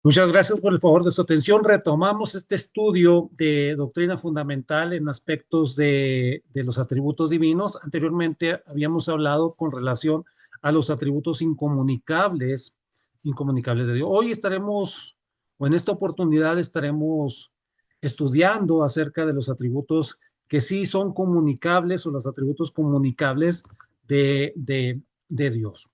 Muchas gracias por el favor de su atención. Retomamos este estudio de doctrina fundamental en aspectos de los atributos divinos. Anteriormente habíamos hablado con relación a los atributos incomunicables de Dios. Hoy estaremos, o en esta oportunidad estaremos estudiando acerca de los atributos que sí son comunicables o los atributos comunicables de Dios.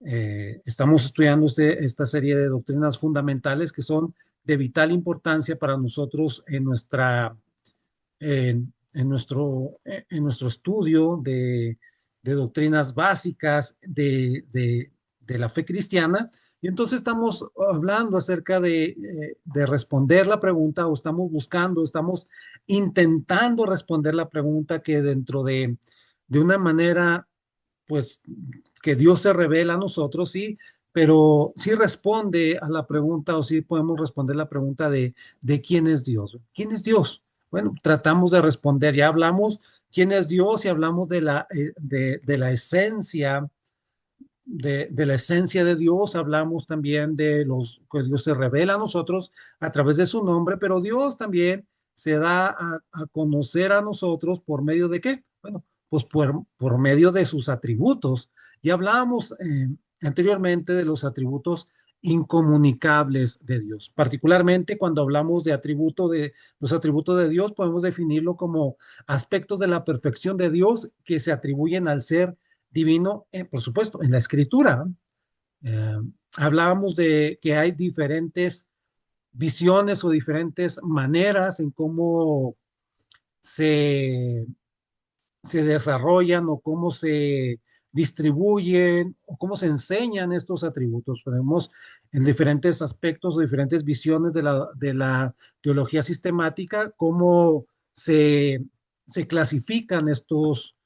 Estamos estudiando esta serie de doctrinas fundamentales que son de vital importancia para nosotros en nuestro estudio de doctrinas básicas de la fe cristiana. Y entonces estamos hablando acerca de responder la pregunta, o estamos buscando, estamos intentando responder la pregunta que dentro de una manera, pues, que Dios se revela a nosotros, sí, pero sí responde a la pregunta, o sí podemos responder la pregunta de quién es Dios. ¿Quién es Dios? Bueno, tratamos de responder, ya hablamos quién es Dios y hablamos de la esencia, de la esencia de Dios, hablamos también de los que Dios se revela a nosotros a través de su nombre, pero Dios también se da a conocer a nosotros por medio de qué? Bueno, pues por medio de sus atributos. Y hablábamos anteriormente de los atributos incomunicables de Dios. Particularmente cuando hablamos de los atributos de Dios, podemos definirlo como aspectos de la perfección de Dios que se atribuyen al ser divino, por supuesto, en la escritura. Eh, Hablábamos de que hay diferentes visiones o diferentes maneras en cómo se, se desarrollan o cómo se distribuyen o cómo se enseñan estos atributos. Tenemos en diferentes aspectos o diferentes visiones de la teología sistemática cómo se clasifican estos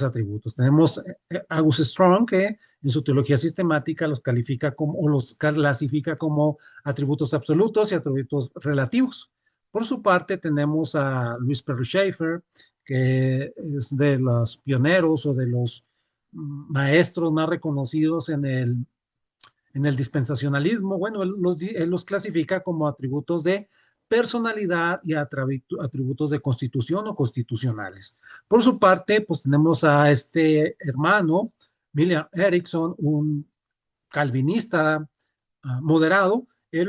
atributos. Tenemos August Strong, que en su teología sistemática los califica como, o los clasifica como atributos absolutos y atributos relativos. Por su parte, tenemos a Luis Perry Schaeffer, que es de los pioneros o de los maestros más reconocidos en el dispensacionalismo. Bueno, él los clasifica como atributos de personalidad y atributos de constitución o constitucionales. Por su parte, pues tenemos a este hermano, William Erickson, un calvinista moderado. En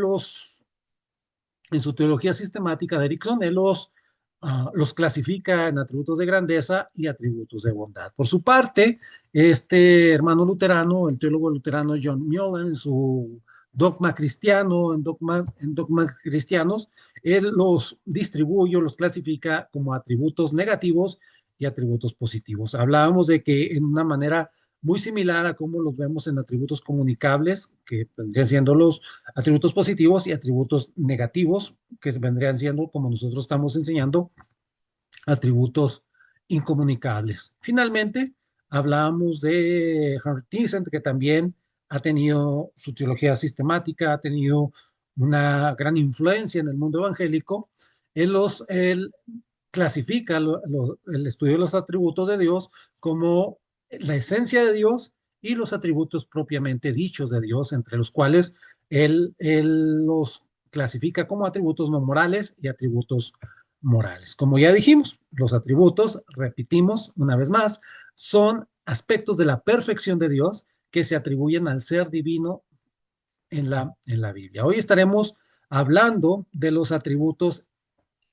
su teología sistemática de Erickson, él los clasifica en atributos de grandeza y atributos de bondad. Por su parte, este hermano luterano, el teólogo luterano John Mueller, en su dogma cristiano, en dogmas cristianos, él los distribuye, los clasifica como atributos negativos y atributos positivos. Hablábamos de que en una manera muy similar a cómo los vemos en atributos comunicables, que vendrían siendo los atributos positivos y atributos negativos, que vendrían siendo, como nosotros estamos enseñando, atributos incomunicables. Finalmente, hablábamos de Henry Thyssen, que también ha tenido su teología sistemática, ha tenido una gran influencia en el mundo evangélico. Él clasifica el estudio de los atributos de Dios como la esencia de Dios y los atributos propiamente dichos de Dios, entre los cuales él los clasifica como atributos no morales y atributos morales. Como ya dijimos, los atributos, repetimos una vez más, son aspectos de la perfección de Dios que se atribuyen al ser divino en la Biblia. Hoy estaremos hablando de los atributos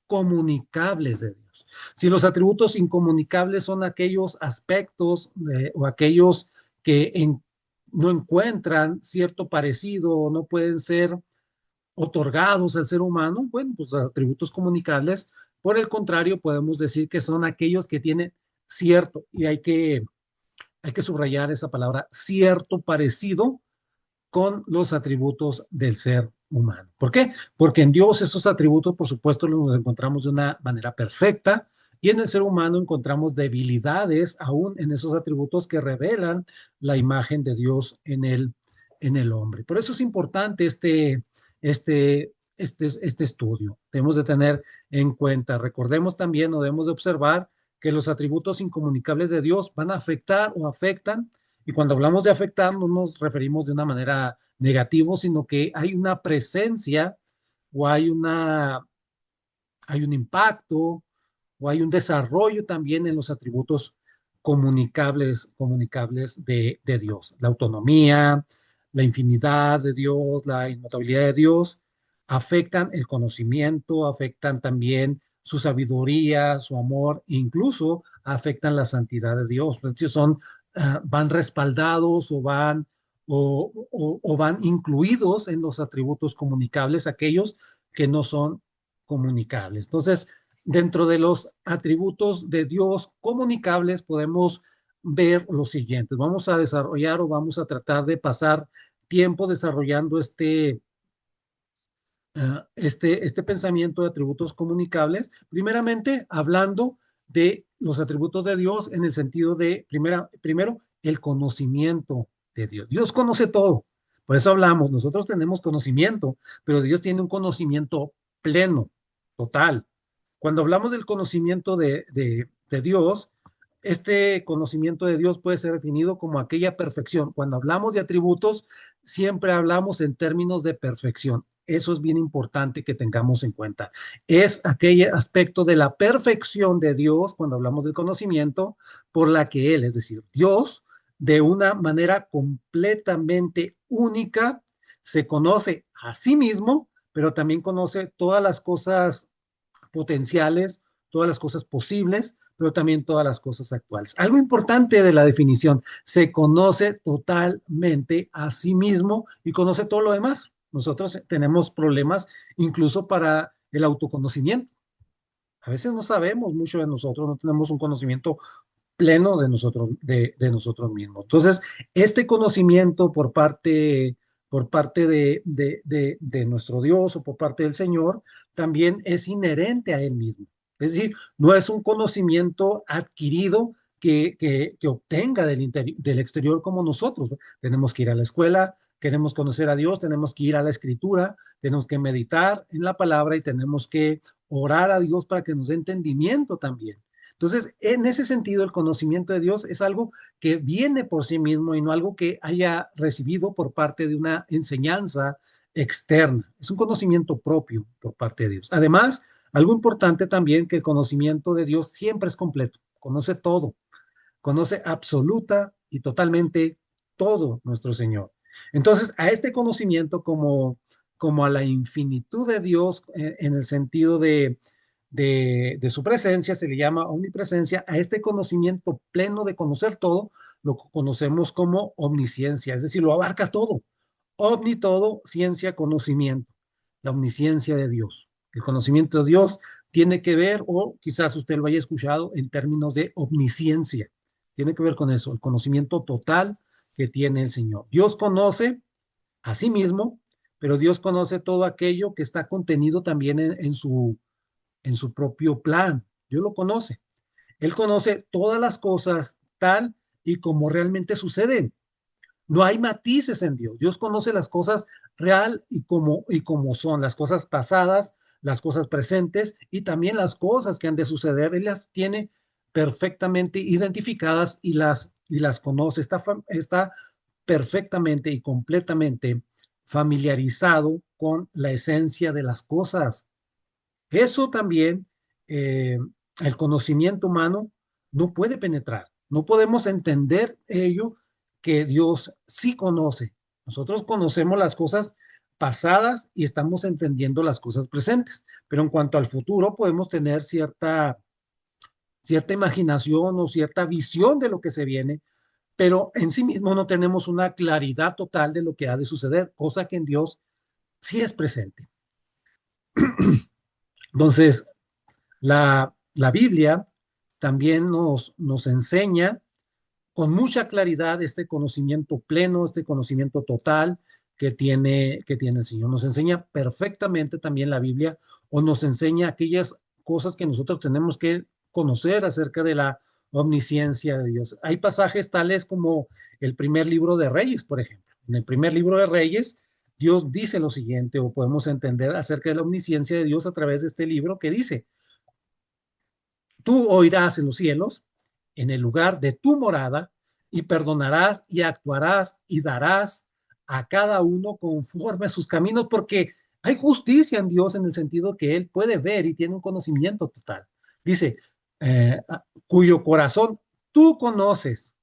comunicables de Dios. Si los atributos incomunicables son aquellos aspectos o aquellos que no encuentran cierto parecido o no pueden ser otorgados al ser humano, bueno, pues los atributos comunicables, por el contrario, podemos decir que son aquellos que tienen cierto, y hay que subrayar esa palabra, cierto parecido con los atributos del ser humano. ¿Por qué? Porque en Dios esos atributos, por supuesto, los encontramos de una manera perfecta, y en el ser humano encontramos debilidades aún en esos atributos que revelan la imagen de Dios en el hombre. Por eso es importante este estudio. Debemos de tener en cuenta, recordemos también o debemos de observar que los atributos incomunicables de Dios van a afectar o afectan Y cuando hablamos de afectar, no nos referimos de una manera negativa, sino que hay una presencia o hay un impacto o hay un desarrollo también en los atributos comunicables de Dios. La autonomía, la infinidad de Dios, la inmutabilidad de Dios, afectan el conocimiento, afectan también su sabiduría, su amor, e incluso afectan la santidad de Dios. Es decir, van respaldados o van incluidos en los atributos comunicables, aquellos que no son comunicables. Entonces, dentro de los atributos de Dios comunicables podemos ver los siguientes. Vamos a desarrollar o vamos a tratar de pasar tiempo desarrollando este pensamiento de atributos comunicables, primeramente hablando de los atributos de Dios en el sentido de, primero, el conocimiento de Dios. Dios conoce todo. Por eso hablamos, nosotros tenemos conocimiento, pero Dios tiene un conocimiento pleno, total. Cuando hablamos del conocimiento de Dios, este conocimiento de Dios puede ser definido como aquella perfección. Cuando hablamos de atributos, siempre hablamos en términos de perfección. Eso es bien importante que tengamos en cuenta. Es aquel aspecto de la perfección de Dios, cuando hablamos del conocimiento, por la que Él, es decir, Dios, de una manera completamente única, se conoce a sí mismo, pero también conoce todas las cosas potenciales, todas las cosas posibles, pero también todas las cosas actuales. Algo importante de la definición, se conoce totalmente a sí mismo y conoce todo lo demás. Nosotros tenemos problemas incluso para el autoconocimiento. A veces no sabemos mucho de nosotros, no tenemos un conocimiento pleno de nosotros mismos. Entonces, este conocimiento por parte de nuestro Dios o por parte del Señor también es inherente a Él mismo. Es decir, no es un conocimiento adquirido que obtenga del exterior como nosotros. Tenemos que ir a la escuela, queremos conocer a Dios, tenemos que ir a la escritura, tenemos que meditar en la palabra y tenemos que orar a Dios para que nos dé entendimiento también. Entonces, en ese sentido, el conocimiento de Dios es algo que viene por sí mismo y no algo que haya recibido por parte de una enseñanza externa. Es un conocimiento propio por parte de Dios. Además, algo importante también que el conocimiento de Dios siempre es completo, conoce todo, conoce absoluta y totalmente todo nuestro Señor. Entonces, a este conocimiento como a la infinitud de Dios en el sentido de su presencia, se le llama omnipresencia, a este conocimiento pleno de conocer todo, lo conocemos como omnisciencia, es decir, lo abarca todo. Omni todo, ciencia, conocimiento, la omnisciencia de Dios. El conocimiento de Dios tiene que ver, o quizás usted lo haya escuchado en términos de omnisciencia, tiene que ver con eso, el conocimiento total que tiene el Señor. Dios conoce a sí mismo, pero Dios conoce todo aquello que está contenido también en su propio plan. Dios lo conoce. Él conoce todas las cosas tal y como realmente suceden. No hay matices en Dios. Dios conoce las cosas real y como son, las cosas pasadas, las cosas presentes y también las cosas que han de suceder. Él las tiene perfectamente identificadas y las conoce. Está perfectamente y completamente familiarizado con la esencia de las cosas. Eso también, el conocimiento humano no puede penetrar. No podemos entender ello que Dios sí conoce. Nosotros conocemos las cosas pasadas y estamos entendiendo las cosas presentes, pero en cuanto al futuro podemos tener cierta imaginación o cierta visión de lo que se viene, pero en sí mismo no tenemos una claridad total de lo que ha de suceder, cosa que en Dios sí es presente. Entonces, la Biblia también nos enseña con mucha claridad este conocimiento pleno, este conocimiento total que tiene el Señor. Nos enseña perfectamente también la Biblia o nos enseña aquellas cosas que nosotros tenemos que conocer acerca de la omnisciencia de Dios. Hay pasajes tales como el primer libro de Reyes, por ejemplo. En el primer libro de Reyes, Dios dice lo siguiente, o podemos entender acerca de la omnisciencia de Dios a través de este libro que dice, tú oirás en los cielos, en el lugar de tu morada, y perdonarás y actuarás y darás a cada uno conforme a sus caminos, porque hay justicia en Dios en el sentido que Él puede ver y tiene un conocimiento total. Dice, eh, cuyo corazón tú conoces,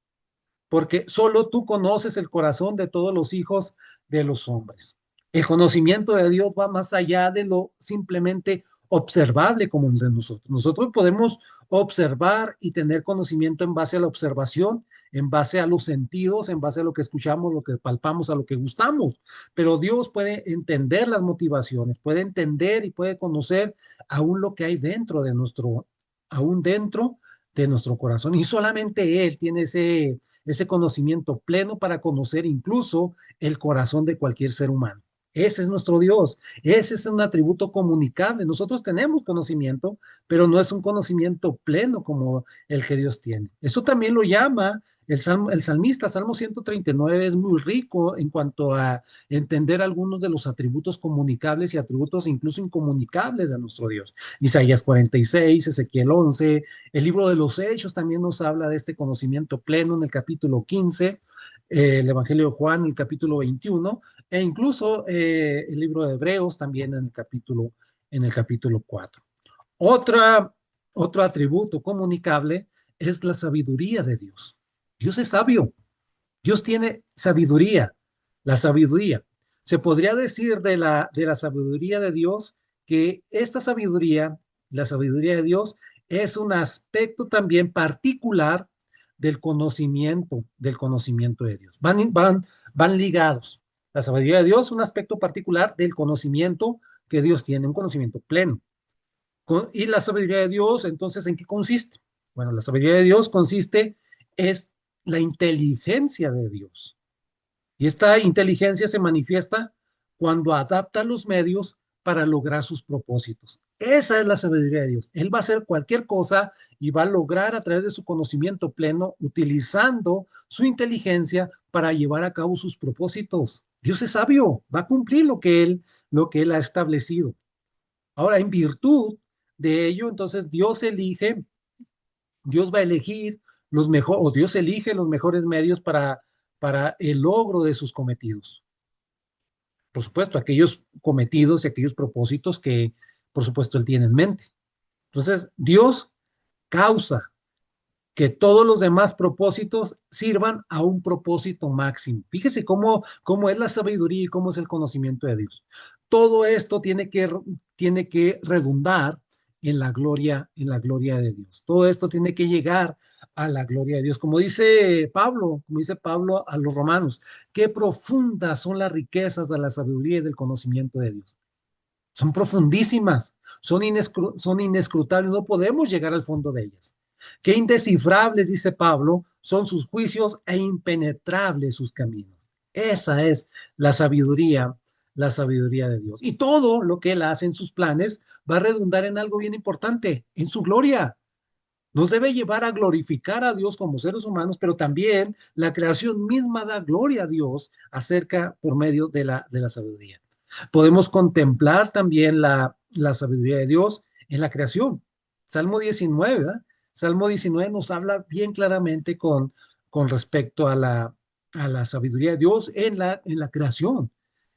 porque solo tú conoces el corazón de todos los hijos de los hombres. El conocimiento de Dios va más allá de lo simplemente observable como el de nosotros. Nosotros podemos observar y tener conocimiento en base a la observación, en base a los sentidos, en base a lo que escuchamos, lo que palpamos, a lo que gustamos. Pero Dios puede entender las motivaciones, puede entender y puede conocer aún lo que hay dentro de nuestro, aún dentro de nuestro corazón. Y solamente Él tiene ese conocimiento pleno para conocer incluso el corazón de cualquier ser humano. Ese es nuestro Dios, ese es un atributo comunicable. Nosotros tenemos conocimiento, pero no es un conocimiento pleno como el que Dios tiene. Eso también lo llama el salmista. Salmo 139 es muy rico en cuanto a entender algunos de los atributos comunicables y atributos incluso incomunicables de nuestro Dios. Isaías 46, Ezequiel 11, el libro de los Hechos también nos habla de este conocimiento pleno en el capítulo 15, el Evangelio de Juan en el capítulo 21, e incluso el libro de Hebreos también en el capítulo 4. Otra, otro atributo comunicable es la sabiduría de Dios. Dios es sabio, Dios tiene sabiduría, la sabiduría. Se podría decir de la sabiduría de Dios que esta sabiduría, la sabiduría de Dios, es un aspecto también particular del conocimiento de Dios. Van ligados. La sabiduría de Dios es un aspecto particular del conocimiento que Dios tiene, un conocimiento pleno. Y la sabiduría de Dios, entonces, ¿en qué consiste? Bueno, la sabiduría de Dios consiste es la inteligencia de Dios. Y esta inteligencia se manifiesta cuando adapta los medios para lograr sus propósitos. Esa es la sabiduría de Dios. Él va a hacer cualquier cosa y va a lograr a través de su conocimiento pleno, utilizando su inteligencia para llevar a cabo sus propósitos. Dios es sabio, va a cumplir lo que él ha establecido. Ahora, en virtud de ello, entonces Dios va a elegir los mejores, o Dios elige los mejores medios para el logro de sus cometidos. Por supuesto, aquellos cometidos y aquellos propósitos que, por supuesto, Él tiene en mente. Entonces, Dios causa que todos los demás propósitos sirvan a un propósito máximo. Fíjese cómo es la sabiduría y cómo es el conocimiento de Dios. Todo esto tiene que redundar en la gloria de Dios. Todo esto tiene que llegar a la gloria de Dios. Como dice Pablo a los romanos, qué profundas son las riquezas de la sabiduría y del conocimiento de Dios. Son profundísimas, son inescrutables, no podemos llegar al fondo de ellas. Qué indescifrables, dice Pablo, son sus juicios e impenetrables sus caminos. Esa es la sabiduría de Dios. Y todo lo que Él hace en sus planes va a redundar en algo bien importante, en su gloria. Nos debe llevar a glorificar a Dios como seres humanos, pero también la creación misma da gloria a Dios por medio de la sabiduría. Podemos contemplar también la sabiduría de Dios en la creación. Salmo 19, ¿verdad? Salmo 19 nos habla bien claramente con respecto a la sabiduría de Dios en la creación.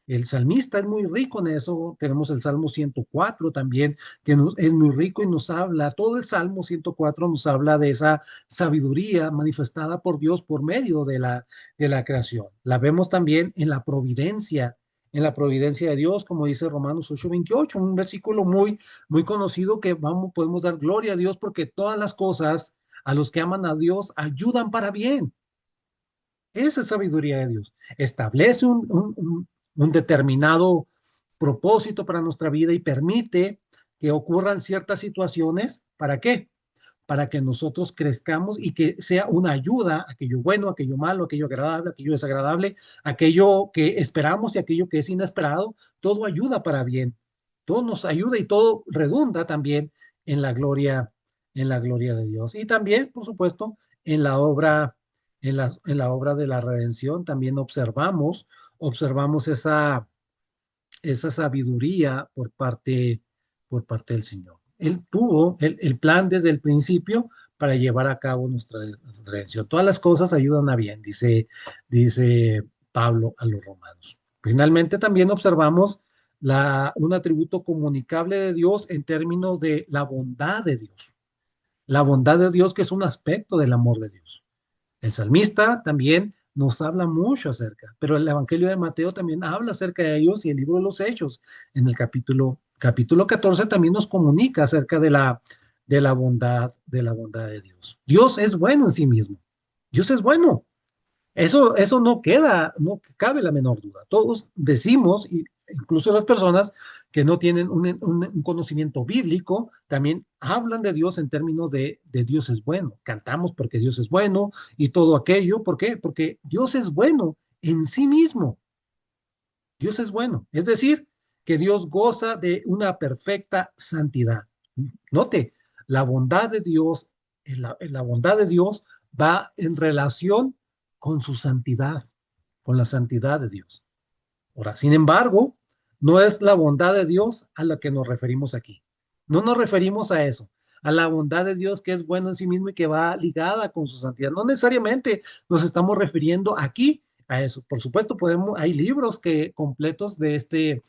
El salmista es muy rico en eso. Tenemos el Salmo 104 también, que es muy rico y nos habla, todo el Salmo 104 nos habla de esa sabiduría manifestada por Dios por medio de la creación. La vemos también en la providencia de Dios, como dice Romanos 8:28, un versículo muy, muy conocido que podemos dar gloria a Dios porque todas las cosas a los que aman a Dios ayudan para bien. Esa es sabiduría de Dios. Establece un determinado propósito para nuestra vida y permite que ocurran ciertas situaciones. ¿Para qué? Para que nosotros crezcamos y que sea una ayuda, aquello bueno, aquello malo, aquello agradable, aquello desagradable, aquello que esperamos y aquello que es inesperado, todo ayuda para bien. Todo nos ayuda y todo redunda también en la gloria de Dios. Y también, por supuesto, en la obra, en la obra de la redención, también observamos esa sabiduría por parte del Señor. Él tuvo el plan desde el principio para llevar a cabo nuestra redención. Todas las cosas ayudan a bien, dice Pablo a los romanos. Finalmente también observamos un atributo comunicable de Dios en términos de la bondad de Dios. La bondad de Dios, que es un aspecto del amor de Dios. El salmista también nos habla mucho acerca, pero el Evangelio de Mateo también habla acerca de ellos y el libro de los Hechos en el capítulo 14 también nos comunica acerca de la bondad de Dios. Dios es bueno en sí mismo. Dios es bueno. Eso no cabe la menor duda. Todos decimos, incluso las personas que no tienen un conocimiento bíblico, también hablan de Dios en términos de Dios es bueno. Cantamos porque Dios es bueno y todo aquello. ¿Por qué? Porque Dios es bueno en sí mismo. Dios es bueno. Es decir, que Dios goza de una perfecta santidad. Note, la bondad de Dios, la bondad de Dios va en relación con su santidad, con la santidad de Dios. Ahora, sin embargo, no es la bondad de Dios a la que nos referimos aquí. No nos referimos a eso, a la bondad de Dios que es bueno en sí mismo y que va ligada con su santidad. No necesariamente nos estamos refiriendo aquí a eso. Por supuesto, hay libros completos de este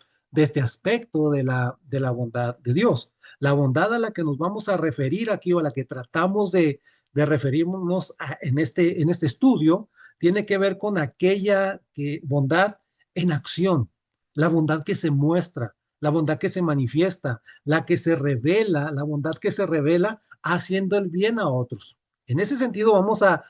aspecto de la bondad de Dios. La bondad a la que nos vamos a referir aquí o a la que tratamos de referirnos en este estudio tiene que ver con aquella bondad en acción, la bondad que se muestra, la bondad que se manifiesta, la que se revela, la bondad que se revela haciendo el bien a otros. En ese sentido vamos a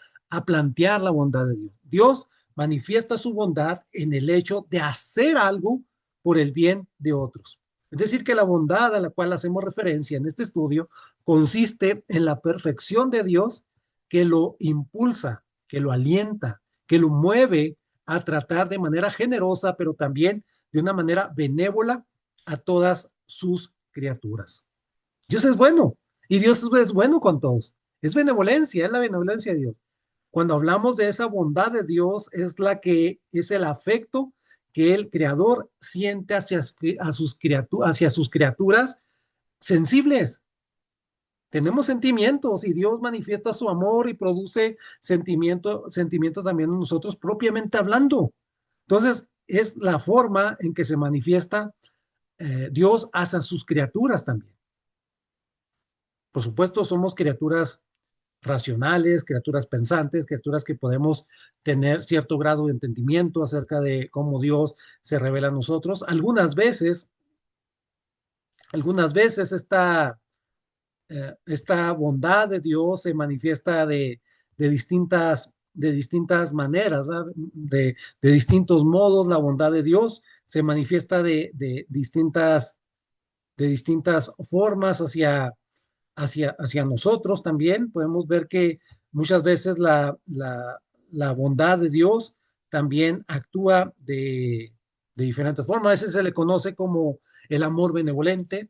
plantear la bondad de Dios. Dios manifiesta su bondad en el hecho de hacer algo por el bien de otros. Es decir, que la bondad a la cual hacemos referencia en este estudio consiste en la perfección de Dios que lo impulsa, que lo alienta, que lo mueve a tratar de manera generosa, pero también de una manera benévola a todas sus criaturas. Dios es bueno y Dios es bueno con todos. Es benevolencia, es la benevolencia de Dios. Cuando hablamos de esa bondad de Dios, es la que es el afecto que el Creador siente hacia sus criaturas sensibles. Tenemos sentimientos y Dios manifiesta su amor y produce sentimientos también en nosotros propiamente hablando. Entonces, es la forma en que se manifiesta Dios hacia sus criaturas también. Por supuesto, somos criaturas racionales, criaturas pensantes, criaturas que podemos tener cierto grado de entendimiento acerca de cómo Dios se revela a nosotros. Algunas veces esta bondad de Dios se manifiesta de distintas maneras, de distintos modos. La bondad de Dios se manifiesta de distintas formas hacia nosotros también. Podemos ver que muchas veces la bondad de Dios también actúa de diferentes formas. A veces se le conoce como el amor benevolente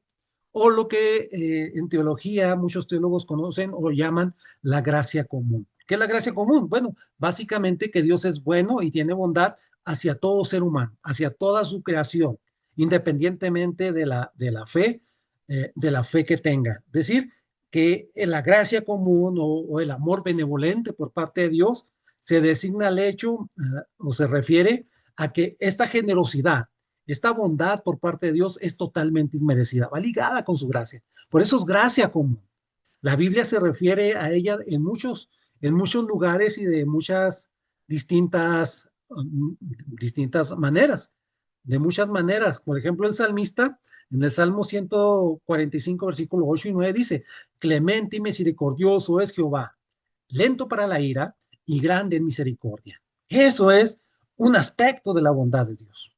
o lo que en teología muchos teólogos conocen o llaman la gracia común. ¿Qué es la gracia común? Bueno, básicamente que Dios es bueno y tiene bondad hacia todo ser humano, hacia toda su creación, independientemente de la fe que tenga. Es decir, que la gracia común o el amor benevolente por parte de Dios se designa al hecho o se refiere a que esta generosidad, esta bondad por parte de Dios es totalmente inmerecida, va ligada con su gracia. Por eso es gracia común. La Biblia se refiere a ella en muchos lugares y de muchas distintas maneras, de muchas maneras. Por ejemplo, el salmista en el Salmo 145, versículo 8 y 9 dice, clemente y misericordioso es Jehová, lento para la ira y grande en misericordia. Eso es un aspecto de la bondad de Dios.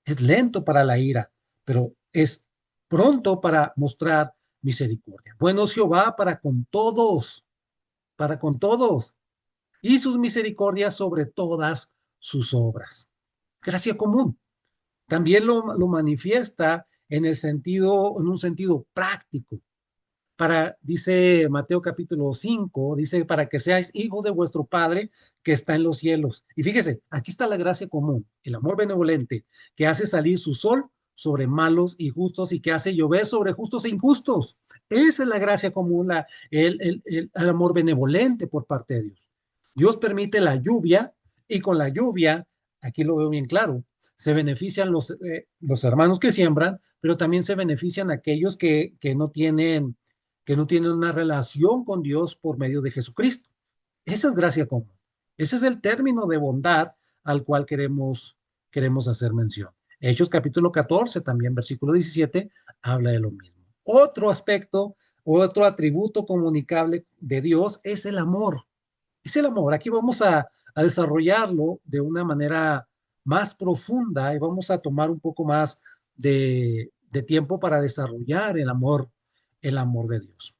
Es lento para la ira, pero es pronto para mostrar misericordia. Bueno es Jehová para con todos, y sus misericordias sobre todas sus obras. Gracia común. También lo manifiesta en un sentido práctico. Dice Mateo capítulo 5, dice, para que seáis hijos de vuestro Padre que está en los cielos. Y fíjese, aquí está la gracia común, el amor benevolente, que hace salir su sol sobre malos y justos y que hace llover sobre justos e injustos. Esa es la gracia común, el amor benevolente por parte de Dios. Dios permite la lluvia y con la lluvia, aquí lo veo bien claro, se benefician los hermanos que siembran, pero también se benefician aquellos que no tienen una relación con Dios por medio de Jesucristo. Esa es gracia común. Ese es el término de bondad al cual queremos hacer mención. Hechos capítulo 14, también versículo 17, habla de lo mismo. Otro aspecto, otro atributo comunicable de Dios es el amor. Es el amor. Aquí vamos a desarrollarlo de una manera más profunda y vamos a tomar un poco más de tiempo para desarrollar el amor de Dios.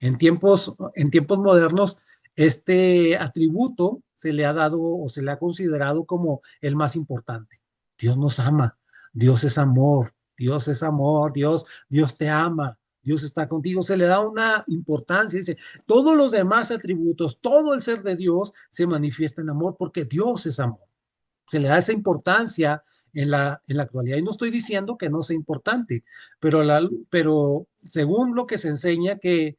En tiempos modernos, este atributo se le ha dado o se le ha considerado como el más importante. Dios nos ama, Dios es amor, Dios es amor, Dios te ama, Dios está contigo. Se le da una importancia, dice, todos los demás atributos, todo el ser de Dios se manifiesta en amor porque Dios es amor. Se le da esa importancia en la actualidad. Y no estoy diciendo que no sea importante, pero según lo que se enseña, que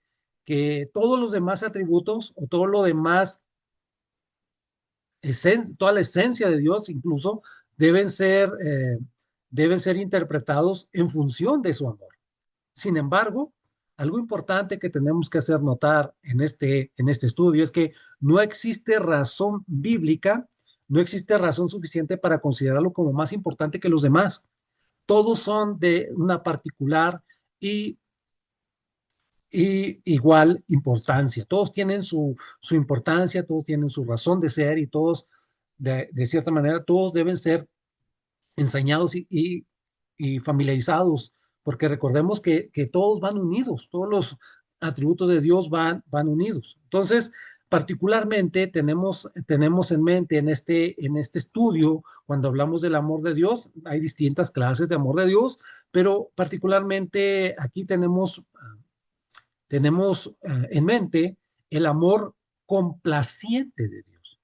todos los demás atributos o todo lo demás, toda la esencia de Dios incluso, deben ser, eh, deben ser interpretados en función de su amor. Sin embargo, algo importante que tenemos que hacer notar en este estudio es que no existe razón bíblica, no existe razón suficiente para considerarlo como más importante que los demás. Todos son de una particular y, y igual importancia. Todos tienen su importancia, todos tienen su razón de ser y todos, de cierta manera, todos deben ser enseñados y familiarizados, porque recordemos que todos van unidos, todos los atributos de Dios van unidos. Entonces, particularmente tenemos en mente en este estudio, cuando hablamos del amor de Dios, hay distintas clases de amor de Dios, pero particularmente aquí tenemos en mente el amor complaciente de Dios.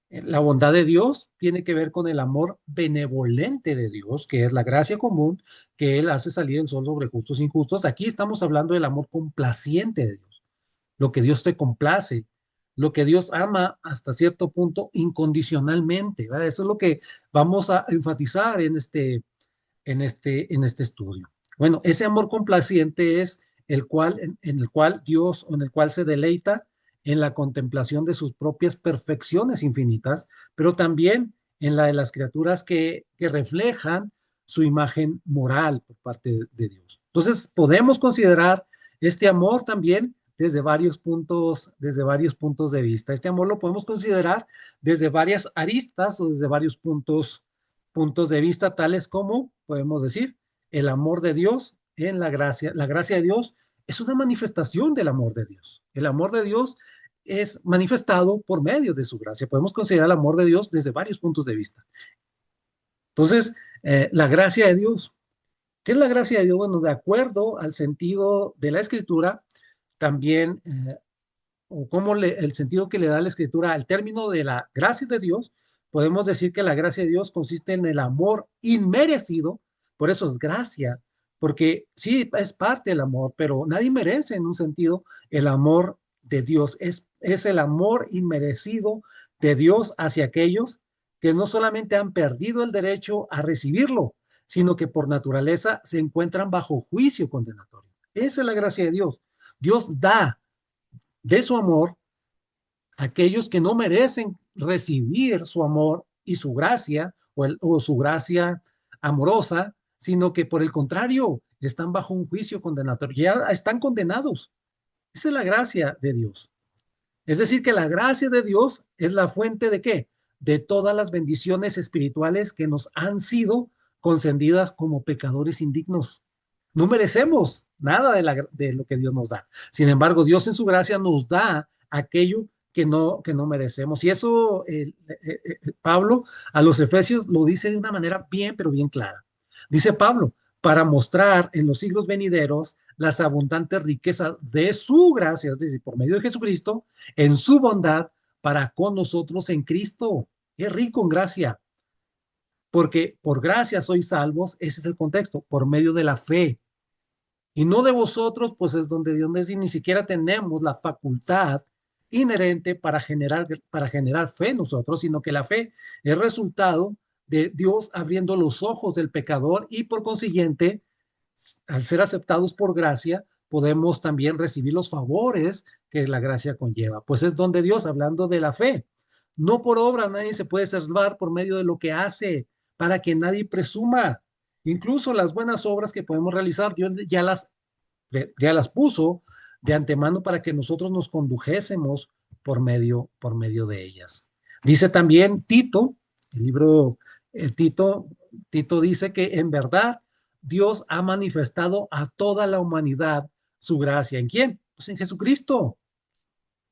La bondad de Dios tiene que ver con el amor benevolente de Dios, que es la gracia común que Él hace salir el sol sobre justos e injustos. Aquí estamos hablando del amor complaciente de Dios, lo que Dios te complace, lo que Dios ama hasta cierto punto incondicionalmente, ¿verdad? Eso es lo que vamos a enfatizar en este estudio. Bueno, ese amor complaciente es en el cual Dios o en el cual se deleita en la contemplación de sus propias perfecciones infinitas, pero también en la de las criaturas que reflejan su imagen moral por parte de Dios. Entonces, podemos considerar este amor también desde varios puntos de vista. Este amor lo podemos considerar desde varias aristas o desde varios puntos de vista, tales como, podemos decir, el amor de Dios en la gracia. La gracia de Dios es una manifestación del amor de Dios. El amor de Dios es manifestado por medio de su gracia. Podemos considerar el amor de Dios desde varios puntos de vista. Entonces, la gracia de Dios. ¿Qué es la gracia de Dios? Bueno, de acuerdo al sentido de la Escritura, también, o como el sentido que le da la Escritura al término de la gracia de Dios, podemos decir que la gracia de Dios consiste en el amor inmerecido, por eso es gracia, porque sí es parte del amor, pero nadie merece en un sentido el amor de Dios. Es el amor inmerecido de Dios hacia aquellos que no solamente han perdido el derecho a recibirlo, sino que por naturaleza se encuentran bajo juicio condenatorio. Esa es la gracia de Dios. Dios da de su amor a aquellos que no merecen recibir su amor y su gracia o su gracia amorosa, sino que por el contrario están bajo un juicio condenatorio, ya están condenados. Esa es la gracia de Dios. Es decir, que la gracia de Dios es la fuente de ¿qué? De todas las bendiciones espirituales que nos han sido concedidas como pecadores indignos. No merecemos nada de lo que Dios nos da. Sin embargo, Dios en su gracia nos da aquello que no merecemos. Y eso Pablo a los Efesios lo dice de una manera bien, pero bien clara. Dice Pablo, para mostrar en los siglos venideros las abundantes riquezas de su gracia, es decir, por medio de Jesucristo, en su bondad para con nosotros en Cristo. Es rico en gracia. porque por gracia sois salvos, ese es el contexto, por medio de la fe. Y no de vosotros, pues es donde Dios dice, ni siquiera tenemos la facultad inherente para generar fe en nosotros, sino que la fe es resultado de Dios abriendo los ojos del pecador y por consiguiente, al ser aceptados por gracia, podemos también recibir los favores que la gracia conlleva. Pues es donde Dios, hablando de la fe, no por obra nadie se puede salvar por medio de lo que hace, para que nadie presuma. Incluso las buenas obras que podemos realizar, Dios ya las puso de antemano para que nosotros nos condujésemos por medio de ellas. Dice también Tito, el libro Tito, Tito dice que en verdad Dios ha manifestado a toda la humanidad su gracia. ¿En quién? Pues en Jesucristo.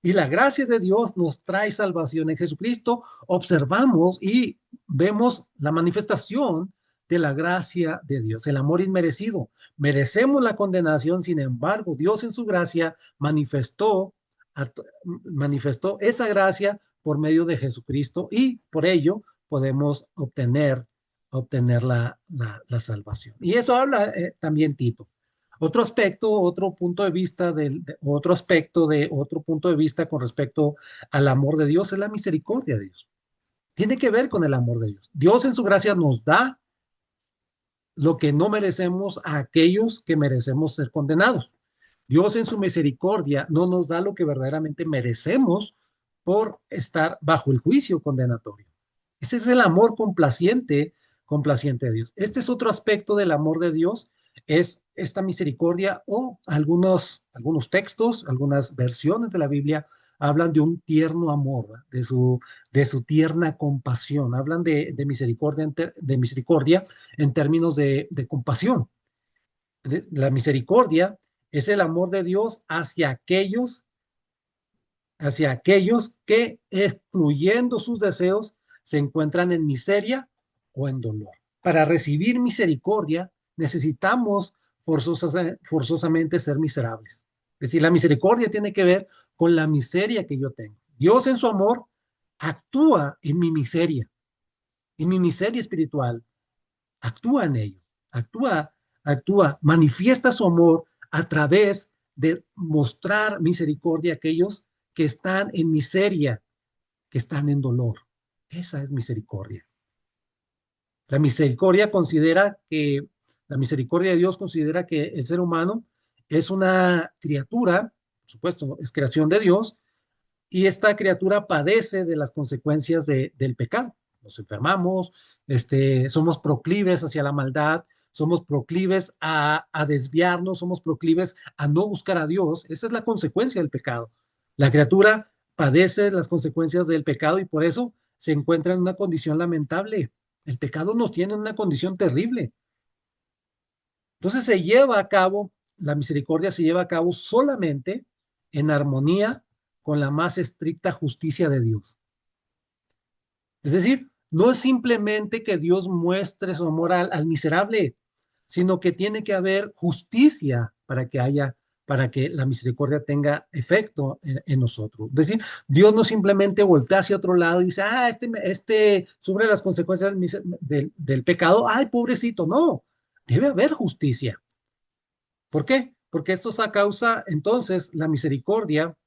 Y la gracia de Dios nos trae salvación en Jesucristo. Observamos y vemos la manifestación de la gracia de Dios, el amor inmerecido. Merecemos la condenación, sin embargo, Dios en su gracia manifestó esa gracia por medio de Jesucristo y por ello podemos obtener la salvación. Y eso habla también Tito. Otro aspecto, otro punto de vista otro punto de vista con respecto al amor de Dios es la misericordia de Dios. Tiene que ver con el amor de Dios. Dios en su gracia nos da lo que no merecemos a aquellos que merecemos ser condenados. Dios en su misericordia no nos da lo que verdaderamente merecemos por estar bajo el juicio condenatorio. Ese es el amor complaciente de Dios. Este es otro aspecto del amor de Dios, es esta misericordia o algunos textos, algunas versiones de la Biblia hablan de un tierno amor, de su tierna compasión, hablan de misericordia en términos de compasión. La misericordia es el amor de Dios hacia aquellos que, excluyendo sus deseos, se encuentran en miseria o en dolor. Para recibir misericordia necesitamos forzosamente ser miserables. Es decir, la misericordia tiene que ver con la miseria que yo tengo. Dios en su amor actúa en mi miseria espiritual, actúa en ello, manifiesta su amor a través de mostrar misericordia a aquellos que están en miseria, que están en dolor. Esa es misericordia. La misericordia la misericordia de Dios considera que el ser humano es una criatura, por supuesto, es creación de Dios, y esta criatura padece de las consecuencias del pecado. Nos enfermamos, somos proclives hacia la maldad, somos proclives a desviarnos, somos proclives a no buscar a Dios. Esa es la consecuencia del pecado. La criatura padece las consecuencias del pecado y por eso se encuentra en una condición lamentable. El pecado nos tiene en una condición terrible. Entonces la misericordia se lleva a cabo solamente en armonía con la más estricta justicia de Dios. Es decir, no es simplemente que Dios muestre su amor al miserable, sino que tiene que haber justicia para que la misericordia tenga efecto en nosotros. Es decir, Dios no simplemente voltea hacia otro lado y dice, este sufre las consecuencias del pecado, ay, pobrecito, no, debe haber justicia. ¿Por qué? Porque esto es a causa, entonces, la misericordia,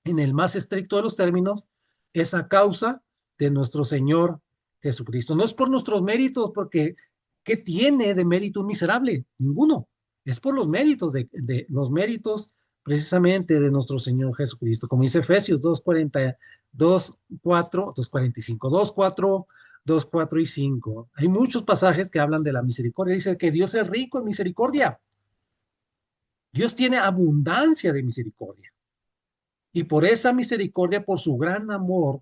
en el más estricto de los términos, es a causa de nuestro Señor Jesucristo. No es por nuestros méritos, porque ¿qué tiene de mérito un miserable? Ninguno. Es por los méritos los méritos precisamente de nuestro Señor Jesucristo. Como dice Efesios 2:40, 2:4, 2:45, 2:4, 2:4 y 5. Hay muchos pasajes que hablan de la misericordia. Dice que Dios es rico en misericordia. Dios tiene abundancia de misericordia. Y por esa misericordia, por su gran amor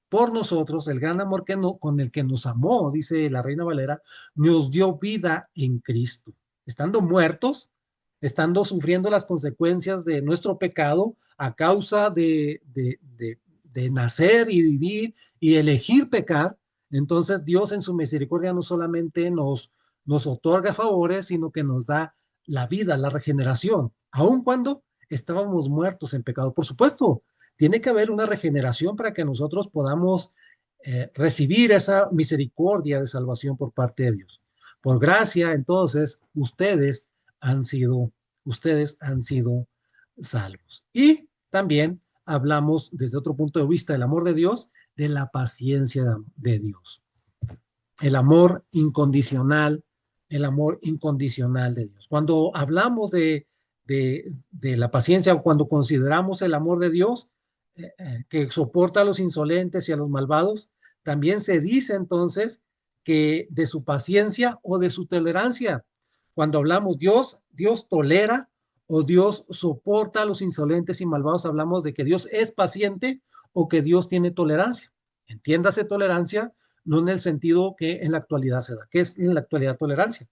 por nosotros, el gran amor con el que nos amó, dice la Reina Valera, nos dio vida en Cristo. Estando muertos, estando sufriendo las consecuencias de nuestro pecado a causa de nacer y vivir y elegir pecar, entonces Dios en su misericordia no solamente nos otorga favores, sino que nos da la vida, la regeneración, aun cuando estábamos muertos en pecado. Por supuesto, tiene que haber una regeneración para que nosotros podamos recibir esa misericordia de salvación por parte de Dios. Por gracia, entonces, ustedes han sido salvos. Y también hablamos desde otro punto de vista del amor de Dios, de la paciencia de Dios. El amor incondicional, el amor incondicional de Dios. Cuando hablamos de la paciencia o cuando consideramos el amor de Dios, que soporta a los insolentes y a los malvados, también se dice entonces que de su paciencia o de su tolerancia. Cuando hablamos Dios tolera o Dios soporta a los insolentes y malvados, hablamos de que Dios es paciente o que Dios tiene tolerancia. Entiéndase tolerancia no en el sentido que en la actualidad se da. ¿Qué es en la actualidad tolerancia?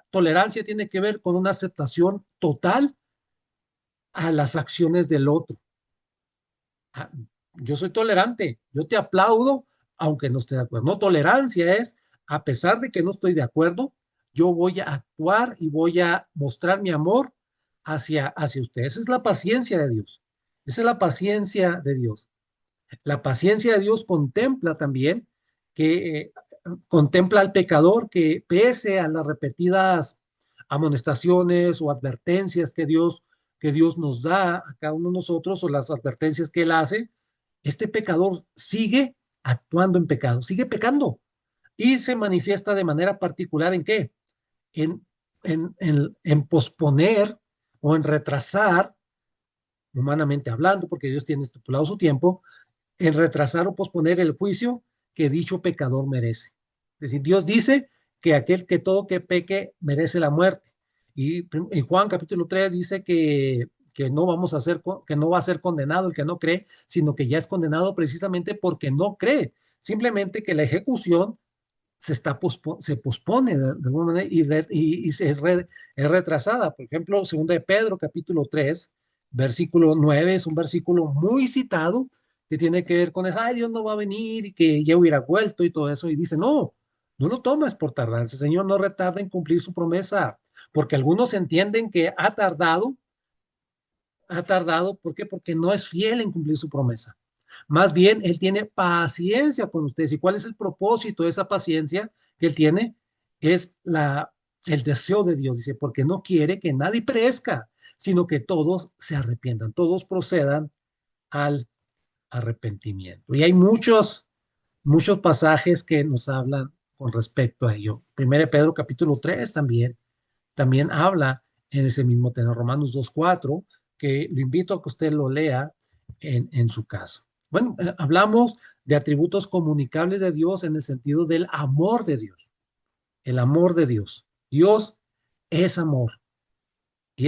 Tolerancia tiene que ver con una aceptación total a las acciones del otro. Ah, yo soy tolerante, yo te aplaudo aunque no esté de acuerdo. No, tolerancia es, a pesar de que no estoy de acuerdo, yo voy a actuar y voy a mostrar mi amor hacia usted. Esa es la paciencia de Dios. Esa es la paciencia de Dios. La paciencia de Dios contempla también que contempla al pecador que pese a las repetidas amonestaciones o advertencias que Dios nos da a cada uno de nosotros o las advertencias que Él hace, este pecador sigue actuando en pecado, sigue pecando y se manifiesta de manera particular en qué? En, en posponer o en retrasar, humanamente hablando, porque Dios tiene estipulado su tiempo, en retrasar o posponer el juicio que dicho pecador merece. Es decir, Dios dice que aquel que todo que peque merece la muerte. Y en Juan capítulo 3 dice que no vamos a ser, que no va a ser condenado el que no cree, sino que ya es condenado precisamente porque no cree. Simplemente que la ejecución se pospone de alguna manera y es retrasada. Por ejemplo, segunda de Pedro, capítulo 3 versículo 9 es un versículo muy citado que tiene que ver con eso, ay, Dios no va a venir y que ya hubiera vuelto y todo eso. Y dice, no, no lo tomes por tardanza. El Señor no retarda en cumplir su promesa, porque algunos entienden que ha tardado, ¿por qué? Porque no es fiel en cumplir su promesa. Más bien, Él tiene paciencia con ustedes. ¿Y cuál es el propósito de esa paciencia que Él tiene? Es el deseo de Dios, dice, porque no quiere que nadie perezca, sino que todos se arrepientan, todos procedan al arrepentimiento. Y hay muchos pasajes que nos hablan con respecto a ello. Primero Pedro capítulo 3 también habla en ese mismo tema, Romanos 2:4, que lo invito a que usted lo lea en su caso. Bueno, hablamos de atributos comunicables de Dios en el sentido del amor de Dios, el amor de Dios. Dios es amor y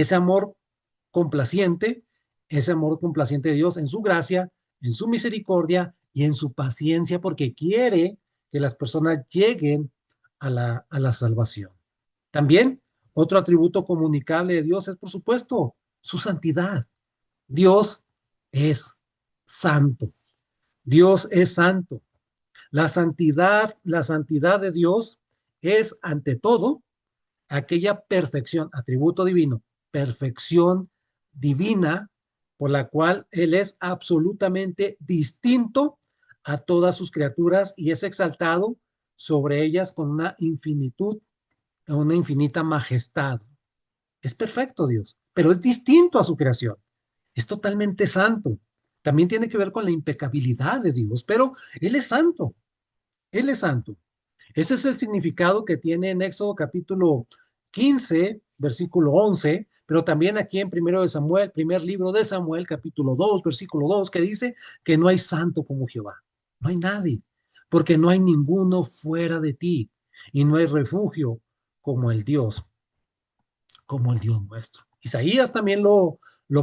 complaciente, ese amor complaciente de Dios en su gracia, en su misericordia y en su paciencia, porque quiere que las personas lleguen a la salvación. También otro atributo comunicable de Dios es, por supuesto, su santidad. Dios es santo. Dios es santo. La santidad de Dios es, ante todo, aquella perfección, atributo divino, perfección divina, por la cual Él es absolutamente distinto a todas sus criaturas y es exaltado sobre ellas con una infinita majestad. Es perfecto Dios, pero es distinto a su creación. Es totalmente santo. También tiene que ver con la impecabilidad de Dios, pero Él es santo. Él es santo. Ese es el significado que tiene en Éxodo capítulo 15, versículo 11, pero también aquí en primero de Samuel, primer libro de Samuel, capítulo 2, versículo 2, que dice que no hay santo como Jehová. No hay nadie, porque no hay ninguno fuera de ti y no hay refugio como el Dios, como el Dios nuestro. Isaías también lo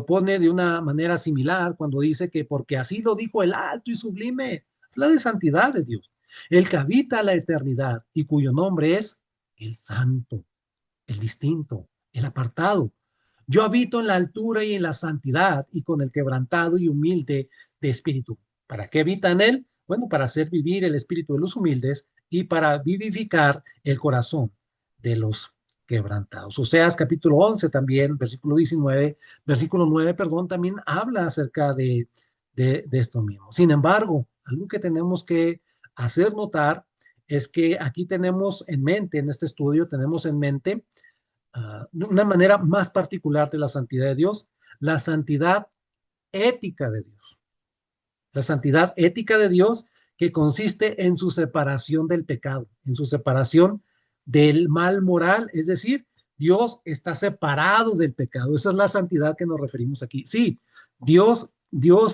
pone de una manera similar cuando dice que porque así lo dijo el alto y sublime, habla de santidad de Dios, el que habita la eternidad y cuyo nombre es el santo, el distinto, el apartado. Yo habito en la altura y en la santidad y con el quebrantado y humilde de espíritu. ¿Para qué habita en él? Bueno, para hacer vivir el espíritu de los humildes y para vivificar el corazón de los quebrantados. Oseas capítulo 11 también, versículo 9, perdón, también habla acerca de esto mismo. Sin embargo, algo que tenemos que hacer notar es que aquí tenemos en mente, en este estudio, tenemos en mente una manera más particular de la santidad de Dios, la santidad ética de Dios. La santidad ética de Dios que consiste en su separación del pecado, en su separación del mal moral, es decir, Dios está separado del pecado. Esa es la santidad que nos referimos aquí. Sí, Dios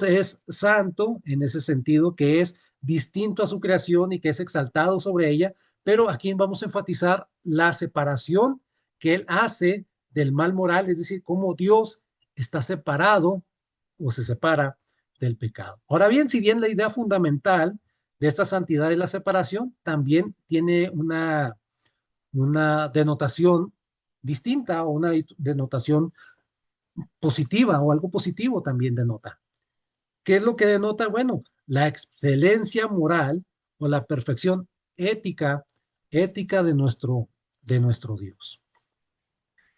es santo en ese sentido, que es distinto a su creación y que es exaltado sobre ella, pero aquí vamos a enfatizar la separación que él hace del mal moral, es decir, cómo Dios está separado o se separa del pecado. Ahora bien, si bien la idea fundamental de esta santidad es la separación, también tiene una denotación distinta o una denotación positiva o algo positivo también denota. ¿Qué es lo que denota? Bueno, la excelencia moral o la perfección ética de nuestro Dios.